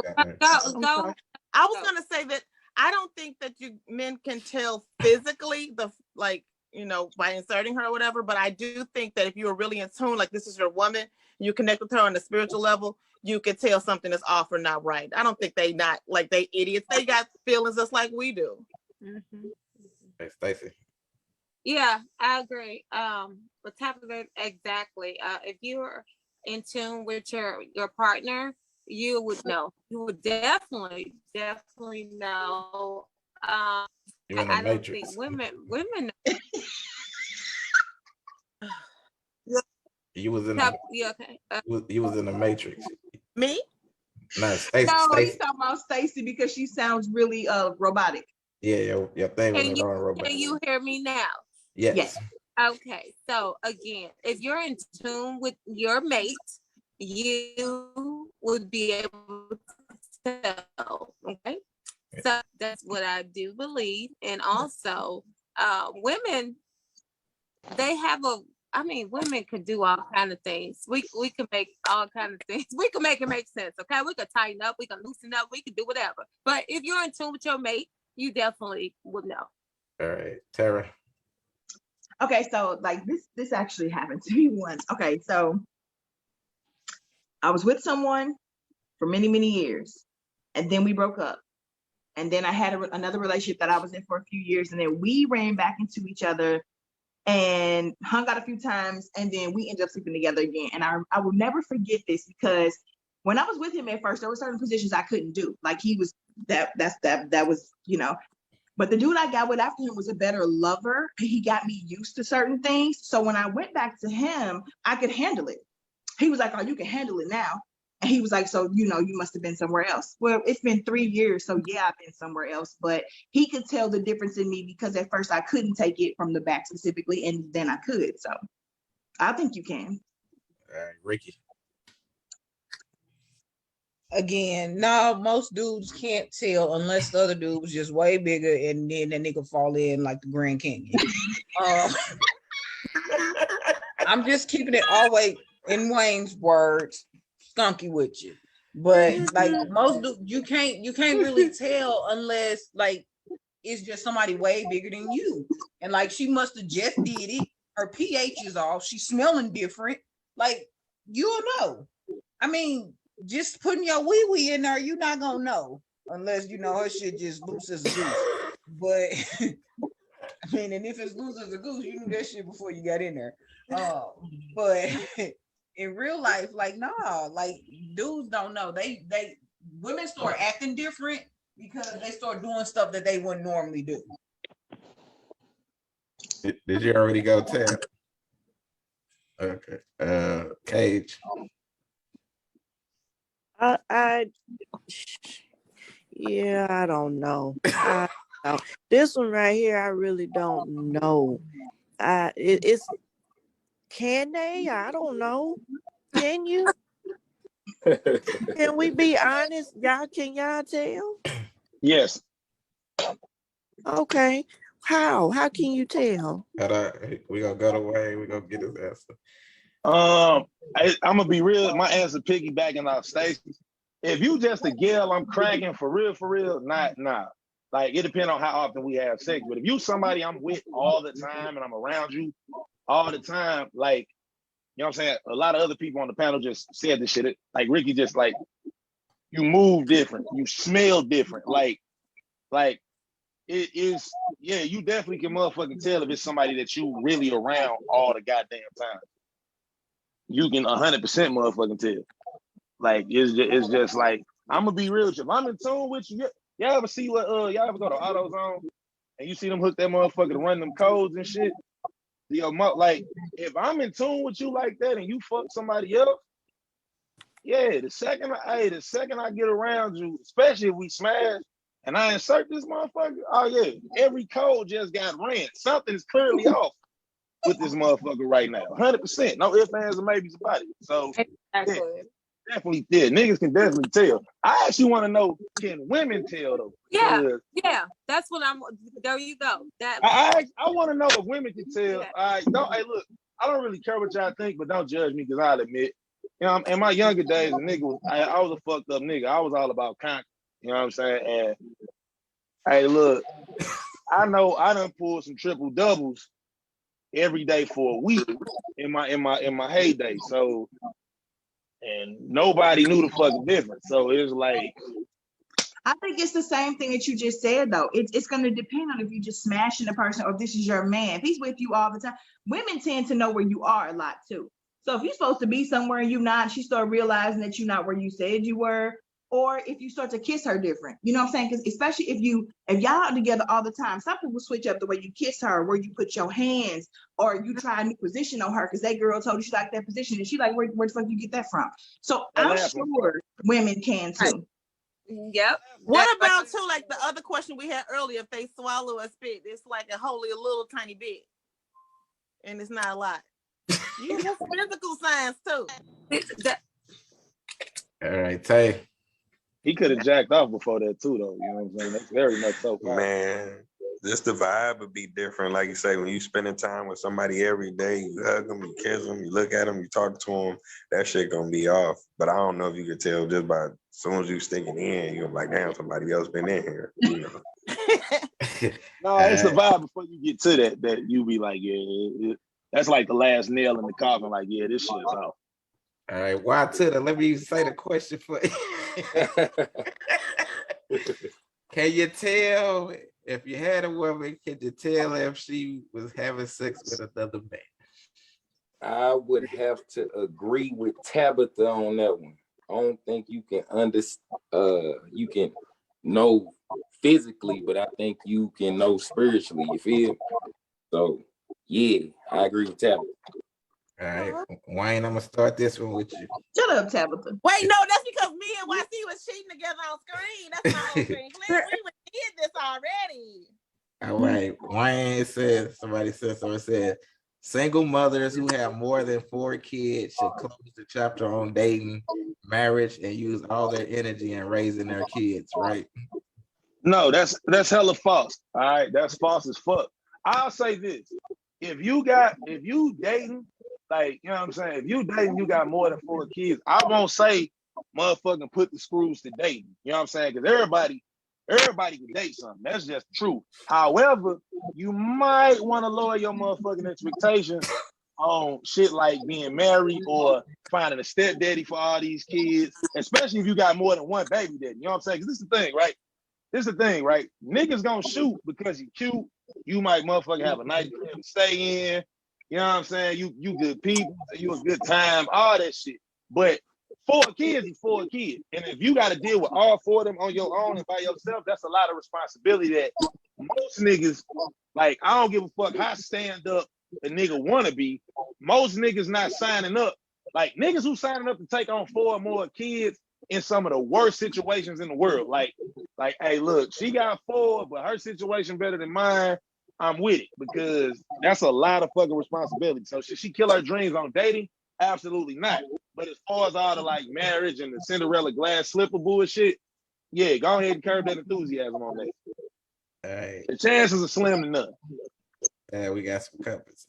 was gonna say that I don't think that men can tell physically by inserting her or whatever, but I do think that if you are really in tune, like this is your woman, you connect with her on the spiritual level, you can tell something is off or not right. I don't think they idiots. They got feelings just like we do. Mm-hmm. Hey, Stacey. Yeah, I agree. But type of it exactly. If you're in tune with your partner, you would know. You would definitely know. You're in the I don't Matrix. think women. You was in okay. you was in the Matrix. Me? No, Stacey. No, he's talking about Stacey because she sounds really robotic. Yeah, your thing was a robot. Can you hear me now? Yes. Okay, so again, if you're in tune with your mate, you would be able to tell. Okay, so that's what I do believe, and also, women, they have women can do all kind of things. We can make all kind of things. We can make it make sense. Okay, we can tighten up, we can loosen up, we can do whatever. But if you're in tune with your mate, you definitely would know. All right, Tara. Okay, so like this actually happened to me once. Okay, so I was with someone for many, many years, and then we broke up. And then I had another relationship that I was in for a few years, and then we ran back into each other and hung out a few times, and then we ended up sleeping together again. And I will never forget this because when I was with him at first, there were certain positions I couldn't do. Like he was that was, but the dude I got with after him was a better lover, and he got me used to certain things. So when I went back to him, I could handle it. He was like, "Oh, you can handle it now." And he was like, "So, you must have been somewhere else." Well, it's been 3 years, so yeah, I've been somewhere else. But he could tell the difference in me because at first I couldn't take it from the back specifically, and then I could. So I think you can. All right, Ricky. Again, no, most dudes can't tell unless the other dude was just way bigger and then that nigga fall in like the Grand Canyon. I'm just keeping it always in Wayne's words, skunky with you. But like most dudes, you can't really tell unless like it's just somebody way bigger than you. And like she must have just did it. Her pH is off. She's smelling different. Like you'll know. I mean, just putting your wee wee in there, you're not gonna know unless her shit just loose as a goose. But I mean, and if it's loose as a goose, you knew that shit before you got in there. But in real life, like nah, like dudes don't know. They women start acting different because they start doing stuff that they wouldn't normally do. Did you already go, Tab? Okay. Cage. I don't know. This one right here, I really don't know. It's can they? I don't know. Can you? Can we be honest? Can y'all tell? Yes. Okay. How can you tell? We gonna go away. We gonna get his answer. I'm gonna be real. My answer piggybacking off Stacey. If you just a girl, I'm cracking for real. Nah. Like it depends on how often we have sex. But if you somebody I'm with all the time and I'm around you all the time, like you know what I'm saying. A lot of other people on the panel just said this shit. Like Ricky, just like you move different, you smell different. Like it is. Yeah, you definitely can motherfucking tell if it's somebody that you really around all the goddamn time. You can 100% motherfucking tell. Like it's just like I'm gonna be real with you. If I'm in tune with you, y'all ever see what y'all ever go to AutoZone and you see them hook that motherfucker to run them codes and shit. Like, if I'm in tune with you like that and you fuck somebody else, yeah, the second I get around you, especially if we smash and I insert this motherfucker, oh yeah, every code just got ran. Something's clearly off with this motherfucker right now. 100%. No ifs, ands, or maybes about it. So Exactly. yeah, definitely yeah, niggas can definitely tell. I actually want to know, can women tell though? Yeah, Because yeah. That's what I'm. There you go. That. I want to know if women can tell. Yeah. Hey, look, I don't really care what y'all think, but don't judge me because I'll admit, you know, in my younger days, I was a fucked up nigga. I was all about conquer. You know what I'm saying? And hey, look, I know I done pulled some triple doubles every day for a week in my heyday. So, and nobody knew the fucking difference. So it was like, I think it's the same thing that you just said, though. It's going to depend on if you just smashing a person or if this is your man. If he's with you all the time, women tend to know where you are a lot too. So if you're supposed to be somewhere and you're not, she start realizing that you're not where you said you were, or if you start to kiss her different, you know what I'm saying? Because especially if y'all are together all the time, some people switch up the way you kiss her, where you put your hands, or you try a new position on her because that girl told you she liked that position, and she like, where the fuck you get that from? So I'm sure women can too. Yep. What about too, like the other question we had earlier, if they swallow a spit, it's like a little tiny bit, and it's not a lot. You have physical signs too. All right, Tay. he could have jacked off before that too, though. You know what I'm saying? That's very much so. Man, just the vibe would be different. Like you say, when you spending time with somebody every day, you hug them, you kiss them, you look at them, you talk to them, that shit gonna be off. But I don't know if you could tell just by as soon as you sticking in, you're like, damn, somebody else been in here. You know. No, it's the vibe before you get to that you be like, yeah, that's like the last nail in the coffin. Like, yeah, this shit's off. All right, why to the? Let me say the question for you. Can you tell if you had a woman? Can you tell if she was having sex with another man? I would have to agree with Tabitha on that one. I don't think you can you can know physically, but I think you can know spiritually. You feel? So yeah, I agree with Tabitha. All right, Wayne, I'm gonna start this one with you. Shut up, Tabitha. Wait, no, that's because me and YC was cheating together on screen. That's my own screen. We did this already. All right, Wayne said, somebody said, single mothers who have more than 4 kids should close the chapter on dating, marriage, and use all their energy in raising their kids, right? No, that's hella false. All right, that's false as fuck. I'll say this: if you dating, like, you know what I'm saying, if you dating, you got more than 4 kids, I won't say motherfucking put the screws to dating. You know what I'm saying? Because everybody can date something. That's just true. However, you might want to lower your motherfucking expectations on shit like being married or finding a stepdaddy for all these kids, especially if you got more than one baby daddy. You know what I'm saying? Because this is the thing, right? Niggas gonna shoot because you cute. You might motherfucking have a nice crib to stay in. You know what I'm saying? You good people, you a good time, all that shit. But 4 kids is 4 kids. And if you got to deal with all 4 of them on your own and by yourself, that's a lot of responsibility that most niggas, like, I don't give a fuck how stand up a nigga wanna be. Most niggas not signing up. Like, niggas who signing up to take on 4 or more kids in some of the worst situations in the world. Like, hey, look, she got 4, but her situation better than mine. I'm with it because that's a lot of fucking responsibility. So should she kill her dreams on dating? Absolutely not. But as far as all the like marriage and the Cinderella glass slipper bullshit, yeah, go ahead and curb that enthusiasm on that. All right. The chances are slim to none. Yeah, we got some compass.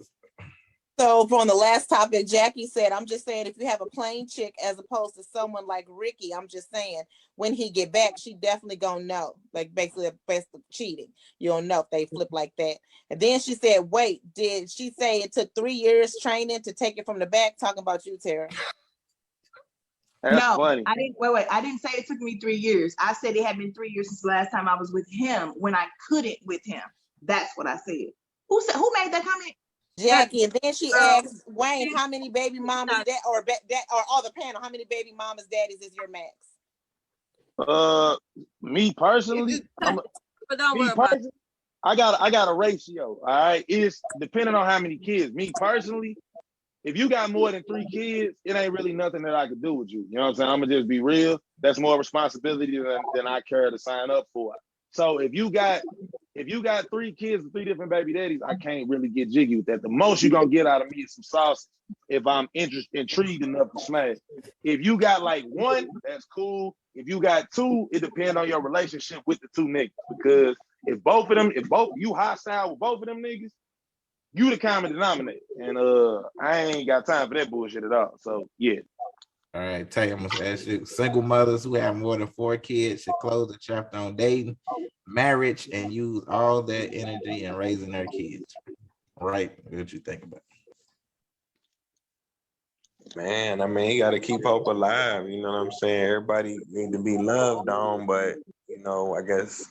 So on the last topic, Jackie said, I'm just saying if you have a plain chick as opposed to someone like Ricky, I'm just saying when he get back, she definitely gonna know. Like basically the best of cheating. You don't know if they flip like that. And then she said, wait, did she say it took 3 years training to take it from the back? Talking about you, Tara. That's no, funny. I didn't. Wait. I didn't say it took me 3 years. I said it had been 3 years since the last time I was with him when I couldn't with him. That's what I said. Who made that comment? Jackie, and then she asked Wayne, how many baby mamas that or all the panel, how many baby mamas daddies is your max? Me personally, but don't worry about it. I got a ratio. All right, it's depending on how many kids. Me personally, if you got more than 3 kids, it ain't really nothing that I could do with you. You know what I'm saying? I'm gonna just be real. That's more responsibility than I care to sign up for. So if you got 3 kids and 3 different baby daddies, I can't really get jiggy with that. The most you're gonna get out of me is some sausage if I'm intrigued enough to smash. If you got like 1, that's cool. If you got 2, it depends on your relationship with the 2 niggas. Because if both you hostile with both of them niggas, you the common denominator. And I ain't got time for that bullshit at all. So yeah. All right, Tay, I'm gonna ask you. Single mothers who have more than 4 kids should close the chapter on dating, marriage, and use all their energy in raising their kids. Right? What you think about it? Man, I mean, you got to keep hope alive. You know what I'm saying? Everybody need to be loved on, but you know, I guess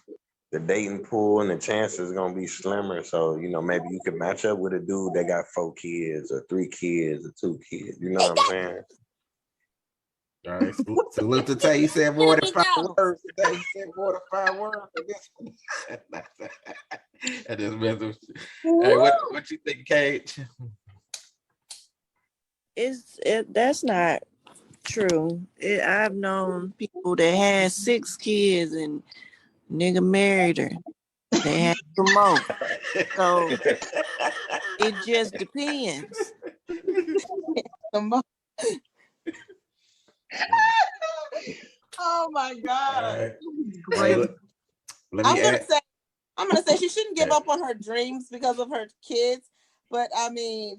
the dating pool and the chances going to be slimmer. So you know, maybe you could match up with a dude that got 4 kids or 3 kids or 2 kids. You know what I'm saying? All right, salute to Tay. He said more than 5 words today. He said more than 5 words for this one. I just messed with you. Hey, what you think, Cage? That's not true. I've known people that had 6 kids and nigga married her. They had some more. So it just depends. Oh my God. Hey, let me I'm gonna say she shouldn't give up on her dreams because of her kids, but I mean,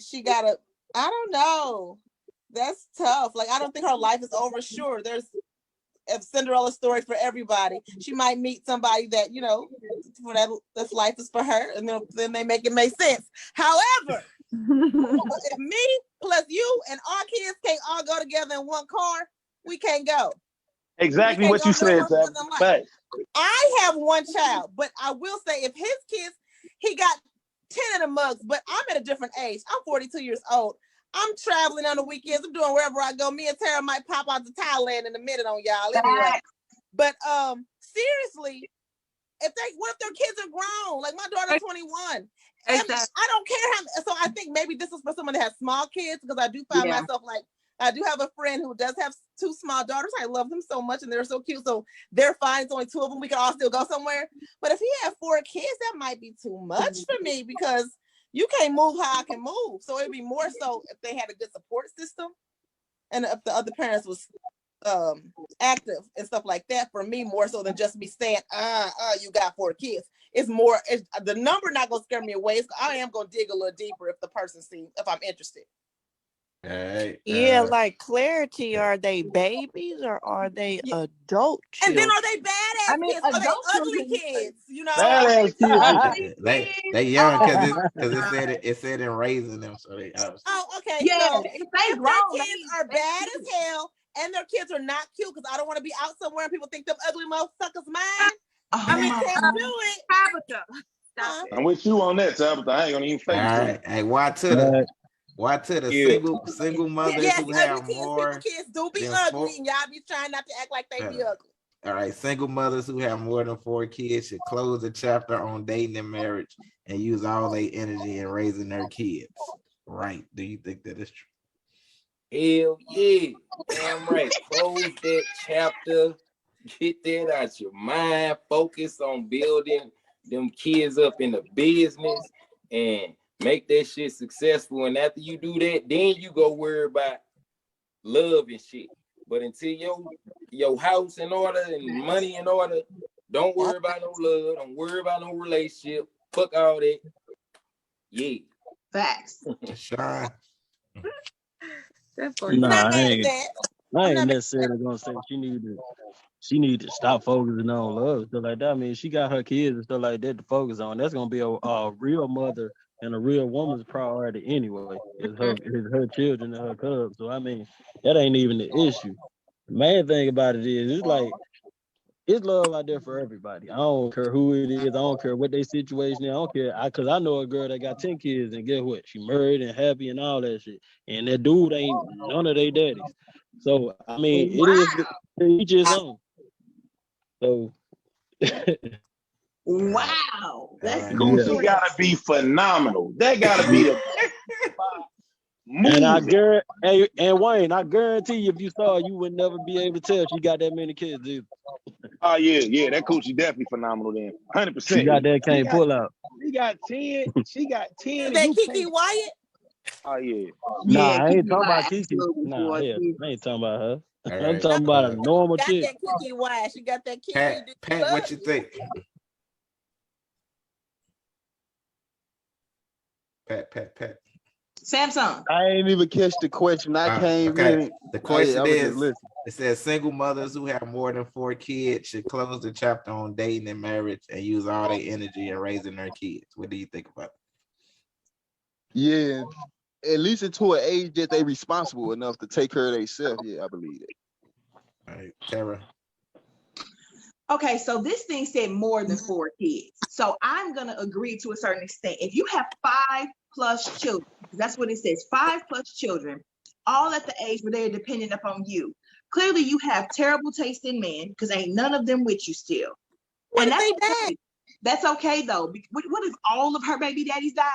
I don't know. That's tough. Like, I don't think her life is over. Sure, there's a Cinderella story for everybody. She might meet somebody that, you know, for this life is for her, and then they make it make sense. However, if me plus you and our kids can't all go together in one car, we can't go. Exactly what you said, Tab. I have 1 child, but I will say if his kids, he got 10 of the mugs, but I'm at a different age. I'm 42 years old. I'm traveling on the weekends. I'm doing wherever I go. Me and Tara might pop out to Thailand in a minute on y'all anyway. But seriously, what if their kids are grown? Like my daughter's 21. Exactly. I don't care how. So I think maybe this is for someone that has small kids, because I do find myself like, I do have a friend who does have 2 small daughters. I love them so much and they're so cute. So they're fine. It's only 2 of them. We can all still go somewhere. But if he had 4 kids, that might be too much for me, because you can't move how I can move. So it'd be more so if they had a good support system and if the other parents was active and stuff like that, for me, more so than just me saying, you got 4 kids. It's more, the number not gonna scare me away. I am gonna dig a little deeper if the person if I'm interested. Right. Yeah, like clarity. Are they babies or are they adult children? And then are they badass kids? Are they ugly kids? You know, badass kids. they young because it said in raising them, so they obviously. Oh, okay. Yeah, so if their kids are bad as hell and their kids are not cute, because I don't want to be out somewhere and people think them ugly motherfuckers mine. I mean, can't do it. Stop it. I'm with you on that, Tabitha. I ain't gonna even fake it. All right. Hey, why to the single mothers who have more kids do be ugly, and y'all be trying not to act like they be ugly. All right, single mothers who have more than 4 kids should close the chapter on dating and marriage and use all their energy in raising their kids. Right? Do you think that is true? Hell yeah. Damn right. Close that chapter. Get that out your mind. Focus on building them kids up in the business and make that shit successful. And after you do that, then you go worry about love and shit. But until your house in order and money in order, don't worry about no love. Don't worry about no relationship. Fuck all that. Yeah. Facts. Sean. Nah, I ain't necessarily gonna say she need to stop focusing on love, stuff like that. I mean, she got her kids and stuff like that to focus on. That's gonna be a real mother and a real woman's priority anyway. Is her children and her cubs. So I mean, that ain't even the issue. The main thing about it is it's like it's love out there for everybody. I don't care who it is. I don't care what their situation is. I don't care. Because I know a girl that got 10 kids and guess what? She married and happy and all that shit. And that dude ain't none of their daddies. So, I mean, it is each his own. So, Wow, that's right. Coochie great. gotta be phenomenal. That gotta be the And I moving. guarantee, hey, and Wayne, I guarantee you, if you saw her, you would never be able to tell she got that many kids, either. Oh yeah, that coochie definitely phenomenal then. She 100%. got that She can't got pull out. she got 10, she got 10 Is and that you Kiki can't. Wyatt? Oh yeah. Nah, Yeah, I ain't Kiki talking about Wyatt Kiki. absolutely Nah, for hell, it. I ain't talking about her. All I'm right. talking about a normal Got chick. that Kiki Wyatt. She got that Kiki. Pat, what you think? Pat. Samsung. I ain't even catch the question. I came Okay. in. The question I was just is, listening. it says single mothers who have more than 4 kids should close the chapter on dating and marriage and use all their energy in raising their kids. What do you think about it? Yeah, at least until an age that they responsible enough to take care of themselves. Yeah, I believe it. All right, Tara. Okay, so this thing said more than 4 kids. So I'm gonna agree to a certain extent. If you have 5+ children, that's what it says, 5+ children, all at the age where they're dependent upon you. Clearly, you have terrible taste in men because ain't none of them with you still. What And if that's they okay. died? That's okay though. What if all of her baby daddies died?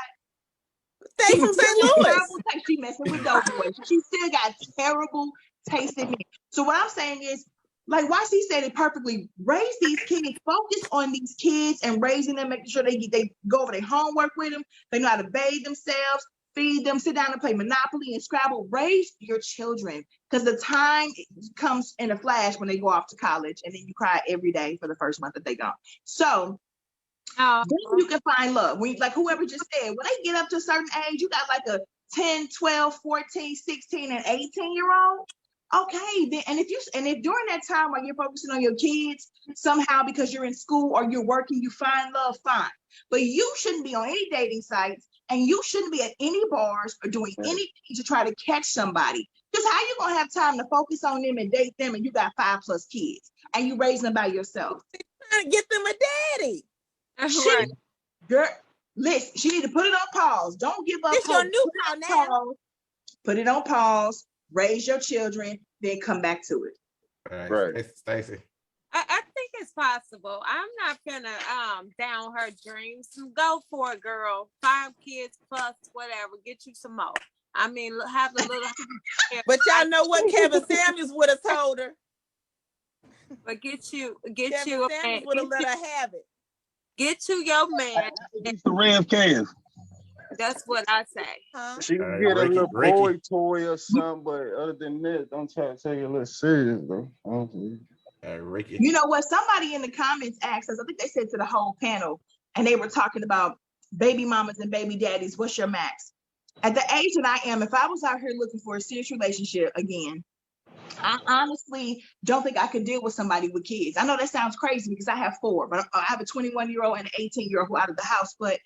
They from St. Louis. Terrible taste. She messing with dope boys. She still got terrible taste in me. So what I'm saying is, like YC said it perfectly, raise these kids, focus on these kids and raising them, making sure they go over their homework with them, they know how to bathe themselves, feed them, sit down and play Monopoly and Scrabble. Raise your children, because the time comes in a flash when they go off to college, and then you cry every day for the first month that they gone. So then you can find love. When, like whoever just said, when they get up to a certain age, you got like a 10, 12, 14, 16, and 18-year-old. Okay, then and if during that time while you're focusing on your kids, somehow because you're in school or you're working, you find love, fine. But you shouldn't be on any dating sites and you shouldn't be at any bars or doing anything to try to catch somebody. Because how you gonna have time to focus on them and date them and you got 5+ kids and you raise them by yourself? Trying to get them a daddy. She, girl, listen, she need to put it on pause. Don't give up This your hope. new Put it call on now. pause. Put it on pause. Raise your children, then come back to it. All Right. right, Stacey. I think it's possible. I'm not gonna down her dreams. Go for it, girl. 5 kids plus whatever. Get you some more. I mean, have a little. But y'all know what Kevin Samuels would have told her. But get you Kevin a Samuels man. would have let her have it. Get you your man. It's the Rev Cave. That's what I say. Huh? She All can right, get a Ricky. little boy toy or something, but other than that, don't try to take it a little serious, bro. Ricky. You know what? Somebody in the comments asked us, I think they said to the whole panel, and they were talking about baby mamas and baby daddies. What's your max? At the age that I am, if I was out here looking for a serious relationship again, I honestly don't think I could deal with somebody with kids. I know that sounds crazy because I have 4, but I have a 21-year-old and an 18-year-old who out of the house. But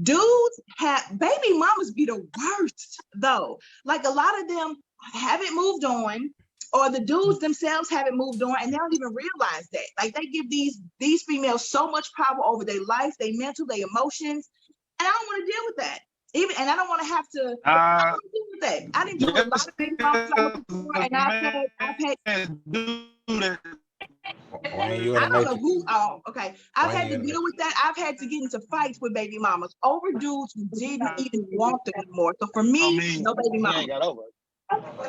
dudes have baby mamas be the worst though. Like a lot of them haven't moved on, or the dudes themselves haven't moved on, and they don't even realize that. Like they give these females so much power over their life, their mental, their emotions, and I don't want to deal with that. And I don't want to have to. I don't want to deal with that. I didn't deal with a lot of baby mamas I was before, and I've had. Wayne, you in I the don't know matrix? who. Oh, okay. I've Wayne, had you to in the deal with that. I've had to get into fights with baby mamas over dudes who didn't even want them anymore. So for me, no baby He mama. ain't got over it.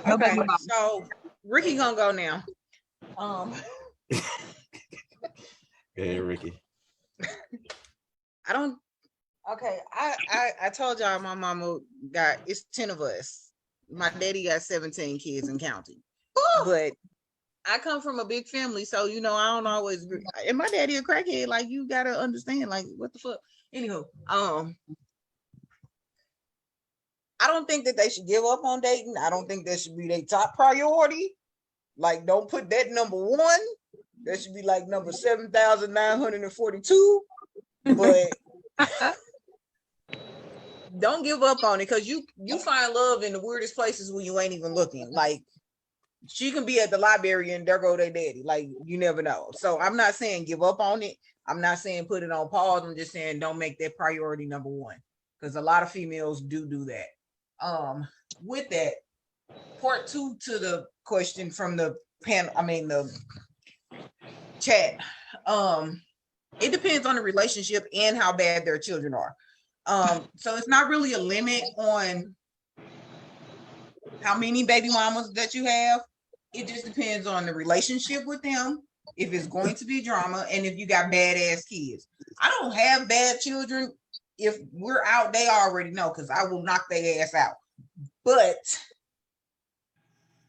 No Okay, baby mama. so Ricky gonna go now. Yeah, Ricky. I don't. Okay, I told y'all my mama got, it's 10 of us. My daddy got 17 kids and counting. But I come from a big family, so you know I don't always agree. And my daddy a crackhead, like you gotta understand, like what the fuck. Anywho, I don't think that they should give up on dating. I don't think that should be their top priority. Like, don't put that number 1. That should be like number 7,942. But don't give up on it, because you find love in the weirdest places when you ain't even looking. Like, she can be at the library and there go their daddy. Like, you never know. So I'm not saying give up on it. I'm not saying put it on pause. I'm just saying don't make that priority number 1, because a lot of females do that. With that, part 2 to the question from the panel, I mean the chat. It depends on the relationship and how bad their children are. So it's not really a limit on how many baby mamas that you have. It just depends on the relationship with them, if it's going to be drama, and if you got badass kids. I don't have bad children. If we're out, they already know, because I will knock their ass out. But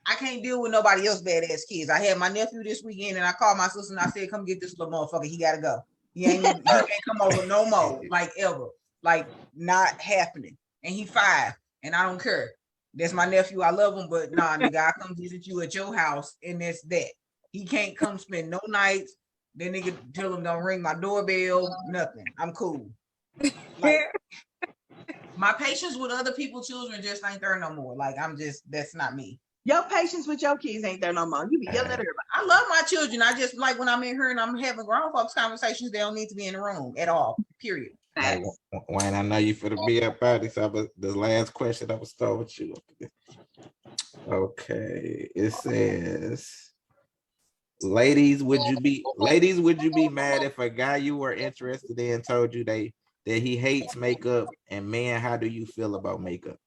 I can't deal with nobody else badass kids. I had my nephew this weekend, and I called my sister and I said, "Come get this little motherfucker. He gotta go. He can't come over no more, like ever, like not happening." And he 5, and I don't care. That's my nephew. I love him, but nah, nigga, I come visit you at your house, and that's that. He can't come spend no nights. Then nigga tell him don't ring my doorbell, nothing. I'm cool. Like, my patience with other people's children just ain't there no more. Like, that's not me. Your patience with your kids ain't there no more. You be yelling at everybody. I love my children. I just like when I'm in here and I'm having grown folks conversations, they don't need to be in the room at all, period. Hey, Wayne, I know you for the be up out this. The last question I was start with you. Okay, it says, ladies, would you be mad if a guy you were interested in told you that he hates makeup? And man, how do you feel about makeup?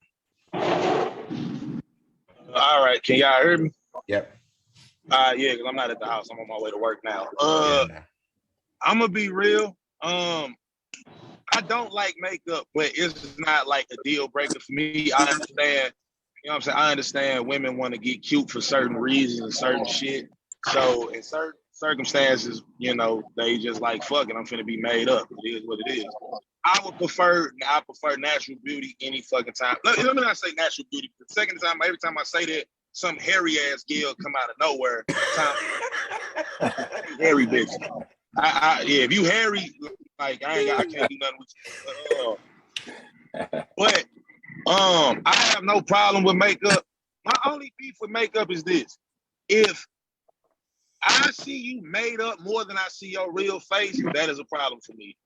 All right, can y'all hear me? Yep. Yeah, because I'm not at the house. I'm on my way to work now. I'm gonna be real. I don't like makeup, but it's not like a deal breaker for me. I understand, you know what I'm saying? I understand women want to get cute for certain reasons and certain shit. So in certain circumstances, you know, they just like, fuck it, I'm finna be made up. It is what it is. I prefer natural beauty any fucking time. Let me not say natural beauty. The second time, every time I say that, some hairy ass girl come out of nowhere. Hairy bitch. Yeah, if you hairy, like I can't do nothing with you. But I have no problem with makeup. My only beef with makeup is this: if I see you made up more than I see your real face, that is a problem for me.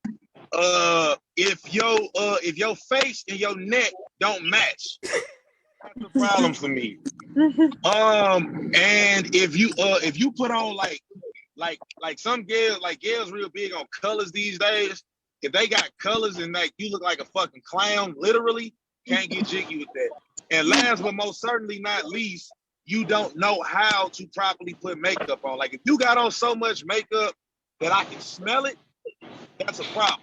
If your face and your neck don't match, that's a problem for me. And if you put on like some girls, like girls real big on colors these days. If they got colors and like you look like a fucking clown, literally, can't get jiggy with that. And last but most certainly not least, you don't know how to properly put makeup on. Like if you got on so much makeup that I can smell it, that's a problem.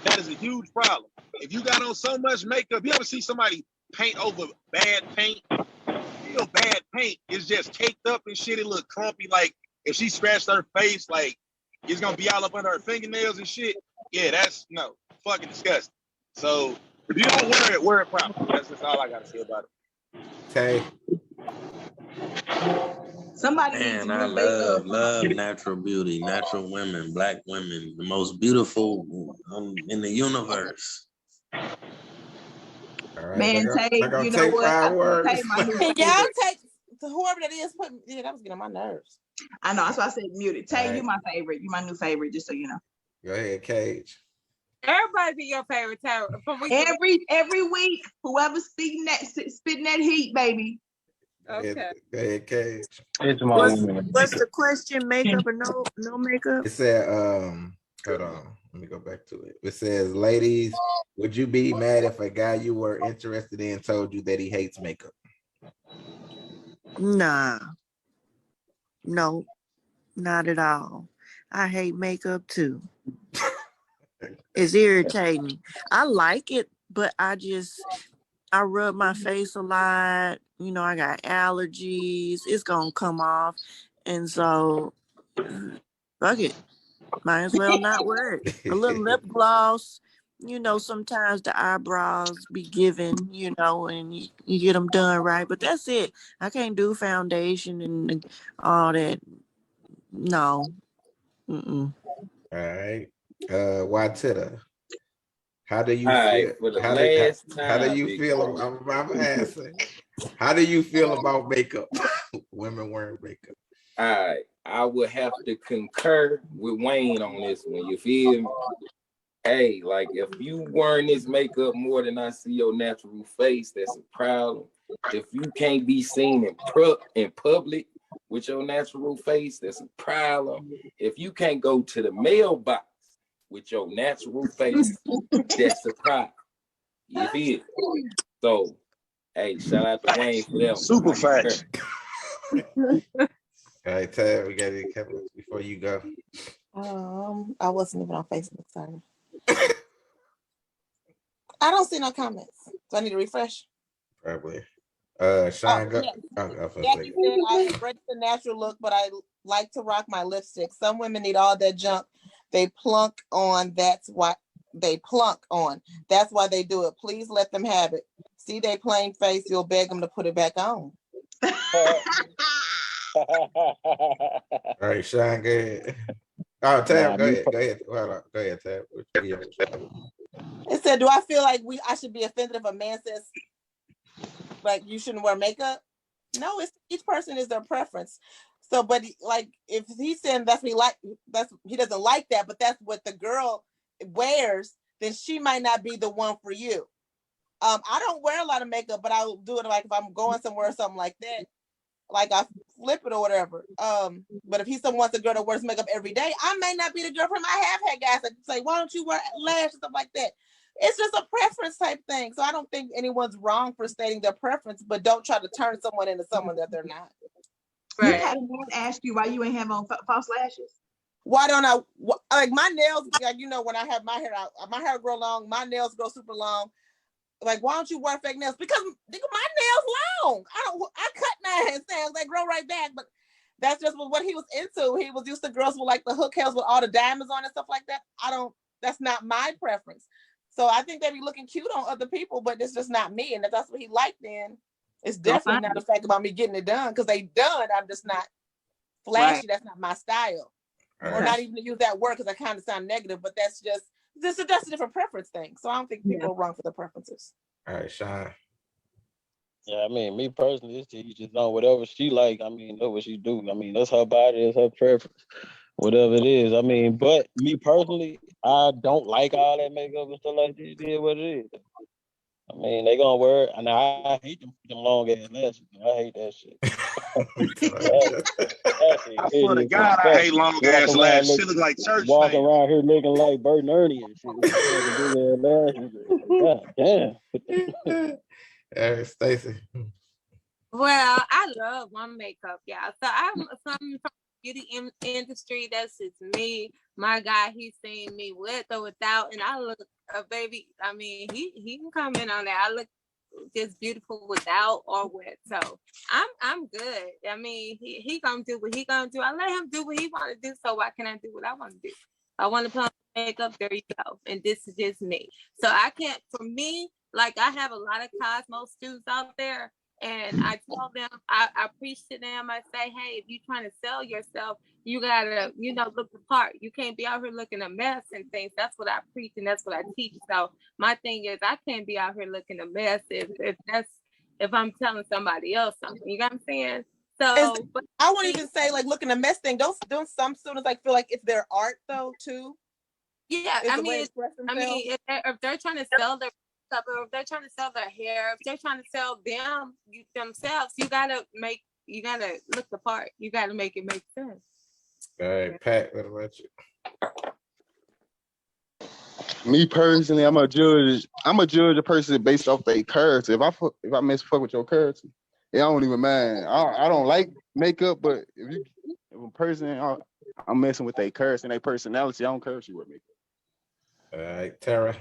That is a huge problem. If you got on so much makeup, you ever see somebody paint over bad paint? Real bad paint is just caked up and shit. It look clumpy. Like if she scratched her face, like it's gonna be all up under her fingernails and shit. Yeah, that's fucking disgusting. So if you don't wear it properly. That's just all I gotta say about it. Tay. Somebody Man, I love natural beauty, natural women, black women, the most beautiful in the universe. All right, Man, Tay, you know what? Tay, my new Can y'all favorite. take whoever that is? Yeah, that was getting on my nerves. I know, that's why I said muted. Tay, Right. you my favorite. You my new favorite, just so you know. Go ahead, Cage. Everybody be your favorite Tara. Every week, whoever's spitting that heat, baby. Okay. Go ahead, Cage. What's the question? Makeup or no makeup? It said, hold on, let me go back to it. It says, ladies, would you be mad if a guy you were interested in told you that he hates makeup? Nah. No, not at all. I hate makeup too. It's irritating. I like it, but I rub my face a lot. You know, I got allergies. It's gonna come off. And so fuck it. Might as well not wear it. A little lip gloss. You know, sometimes the eyebrows be given, you know, and you get them done right. But that's it. I can't do foundation and all that. No. All right. Watita, how do you All feel? right, for the How last do time, you big feel? bro. I'm asking. How do you feel about makeup? Women wearing makeup. All right, I would have to concur with Wayne on this one. You feel me? Hey, like if you wearing this makeup more than I see your natural face, that's a problem. If you can't be seen in public with your natural face, that's a problem. If you can't go to the mailbox with your natural face, that's a problem. You feel? So, hey, shout out to Wayne for that. Super facts. All right, Tab, we got any comments before you go? I wasn't even on Facebook, sorry. I don't see no comments. So I need to refresh. Probably. Sean, go. Yes. Go for a Jackie second. said, I embrace the natural look, but I like to rock my lipstick. Some women need all that junk they plunk on. That's why they plunk on. That's why they do it. Please let them have it. See they plain face, you'll beg them to put it back on. All right, Sean, go ahead. Oh, Tab, go ahead. Go ahead. Hold on. Go ahead, Tab. It said, do I feel like I should be offended if a man says like you shouldn't wear makeup? No, it's each person is their preference. So, but like if he's saying that's he doesn't like that, but that's what the girl wears, then she might not be the one for you. I don't wear a lot of makeup, but I'll do it like if I'm going somewhere or something like that, like I flip it or whatever. But if he's someone wants a girl that wears makeup every day, I may not be the girl from. I have had guys that say, "Why don't you wear lashes?" Stuff like that. It's just a preference type thing. So I don't think anyone's wrong for stating their preference, but don't try to turn someone into someone that they're not. You had a man ask you why you ain't have on false lashes. Why don't I like my nails? Like, you know, when I have my hair out, my hair grow long, my nails grow super long. Like, why don't you wear fake nails? Because my nails long. I cut nails, they grow right back. But that's just what he was into. He was used to girls with like the hook nails with all the diamonds on and stuff like that. That's not my preference. So I think they be looking cute on other people, but it's just not me. And if that's what he liked, then it's definitely not the fact about me getting it done, because they done. I'm just not flashy. Right. That's not my style. Or not even to use that word because I kind of sound negative, but that's just a different preference thing. So I don't think people are wrong for their preferences. All right, Sean. Yeah, I mean, me personally, it's just on whatever she like. I mean, know what she do. I mean, that's her body, that's her preference, whatever it is. I mean, but me personally, I don't like all that makeup and stuff like that. It is what it is. I mean, they gonna wear it, and I hate them long ass lashes. I hate that shit. I swear to God, I hate long ass lashes. Shit look like church. Walking around here looking like Bert and Ernie and shit. God damn. Stacey. Well, I love one makeup, y'all. So I'm from the beauty industry. That's just me. My guy, he's seen me with or without, and I look, baby. I mean, he can comment on that. I look just beautiful without or with. So I'm good. I mean, he gonna do what he gonna do. I let him do what he want to do. So why can I do what I want to do? I want to put on makeup. There you go. And this is just me. So I can't. For me, like I have a lot of Cosmo students out there. And I tell them, I preach to them, I say, hey, if you're trying to sell yourself, you gotta, look the part. You can't be out here looking a mess and things. That's what I preach and that's what I teach. So my thing is I can't be out here looking a mess if I'm telling somebody else something. You know what I'm saying? So but I wouldn't even say like looking a mess thing. Don't some students like feel like it's their art though too? Yeah, I mean if they're trying to sell their or if they're trying to sell their hair, if they're trying to sell themselves, you gotta look the part. You gotta make it make sense. All right, Pat, what about you? Me personally, I'm a judge a person based off their character. If I fuck with your character, I don't even mind. I don't like makeup, but if a person I'm messing with their character and their personality, I don't care if you wear makeup. All right, Tara.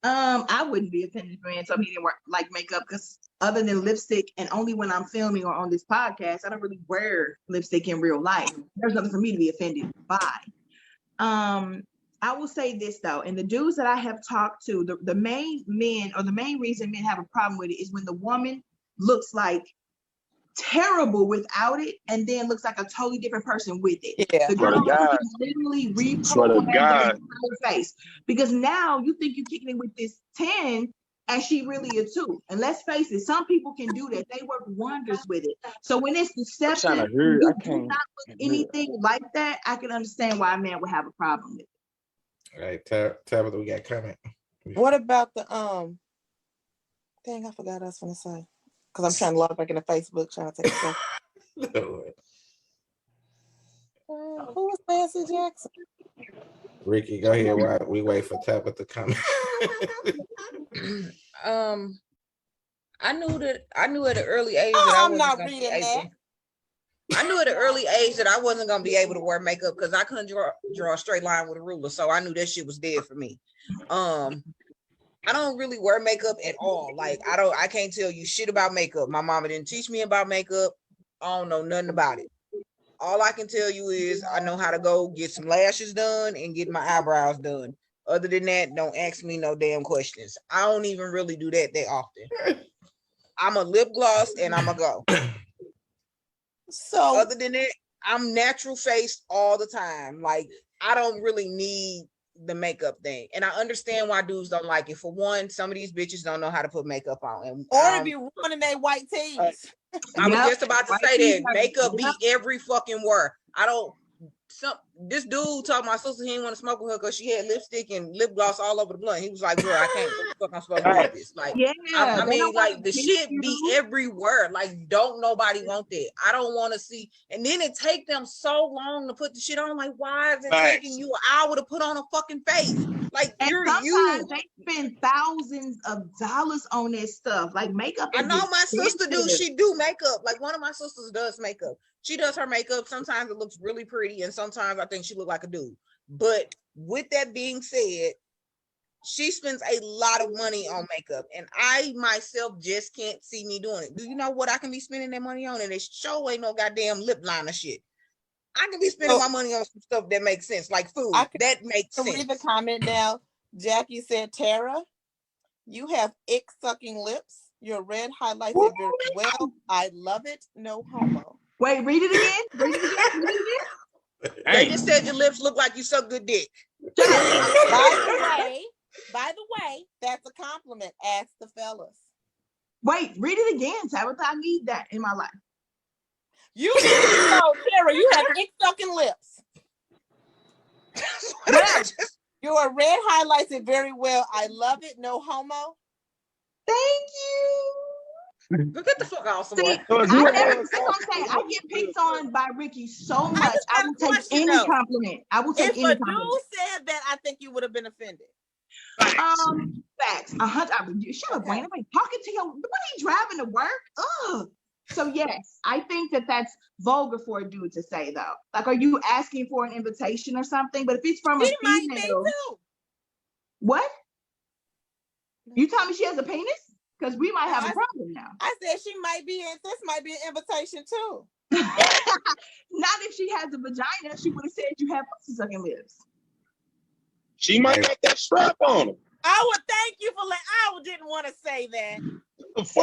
I wouldn't be offended if a man told me he didn't like makeup, because other than lipstick, and only when I'm filming or on this podcast, I don't really wear lipstick in real life. There's nothing for me to be offended by. I will say this though, and the dudes that I have talked to, the main men, or the main reason men have a problem with it is when the woman looks like terrible without it and then looks like a totally different person with it. Yeah. The girl literally reprogram their face, because now you think you're kicking it with this 10 and she really a 2. And let's face it, some people can do that. They work wonders with it. So when it's deceptive, you do not look anything like that, I can understand why a man would have a problem with it. All right, Tabitha, we got comment. What about the dang, I forgot what I was gonna say. Because I'm trying to log back into Facebook, trying to take a Who was Nancy Jackson? Ricky, go ahead. While we wait for Tabitha to come. I knew at an early age Oh, that I I'm wasn't not gonna be reading able. that. I knew at an early age that I wasn't gonna be able to wear makeup because I couldn't draw a straight line with a ruler. So I knew that shit was dead for me. I don't really wear makeup at all. Like I can't tell you shit about makeup. My mama didn't teach me about makeup. I don't know nothing about it. All I can tell you is I know how to go get some lashes done and get my eyebrows done. Other than that, don't ask me no damn questions. I don't even really do that often. I'm a lip gloss and I'm a go. So other than that, I'm natural faced all the time. Like I don't really need the makeup thing. And I understand why dudes don't like it. For one, some of these bitches don't know how to put makeup on. And or to be running their white tees. I was just about to say that makeup Yep. be every fucking word. This dude told my sister he didn't want to smoke with her because she had lipstick and lip gloss all over the blunt. He was like, "Girl, I can't. What the fuck I'm supposed to do with this?" Like, Yeah, I they mean, don't wanna like the teach shit be you. everywhere. Like, don't nobody want that. I don't want to see. And then it take them so long to put the shit on. Like, why is it taking you an hour to put on a fucking face? Like, And you're sometimes you. they spend thousands of dollars on this stuff. Like makeup I is know my sister do. expensive. She do makeup. Like one of my sisters does makeup. She does her makeup. Sometimes it looks really pretty, and sometimes I think she look like a dude. But with that being said, she spends a lot of money on makeup, and I myself just can't see me doing it. Do you know what I can be spending that money on? And it sure ain't no goddamn lip liner shit. I can be spending my money on some stuff that makes sense, like food. That makes sense. Read the comment now. Jackie said, "Tara, you have ick sucking lips. Your red highlights it very well. I love it. No homo." Wait, read it again. Read it again. Read it again. They just said your lips look like you suck good dick. By the way, that's a compliment. Ask the fellas. Wait, read it again, Tabitha. I need that in my life. You know, Tara, you have ick sucking lips. Your red highlights it very well. I love it. No homo. Thank you. Get the fuck off See, somewhere. that's what I'm saying. I get picked on by Ricky so much. I will take any compliment. I will take If any a compliment. dude said that, I think you would have been offended. Facts. 100. Shut up, Wayne. I'm talking to you. What are you driving to work? Ugh. So yes, I think that that's vulgar for a dude to say though. Like, are you asking for an invitation or something? But if it's from a female, what? You tell me she has a penis? Because we might have a problem now. I said she might be in. This might be an invitation too. Not if she has a vagina. She would have said you have pussy sucking lips. She might got that strap on her. I would thank you for I didn't want to say that. The fuck?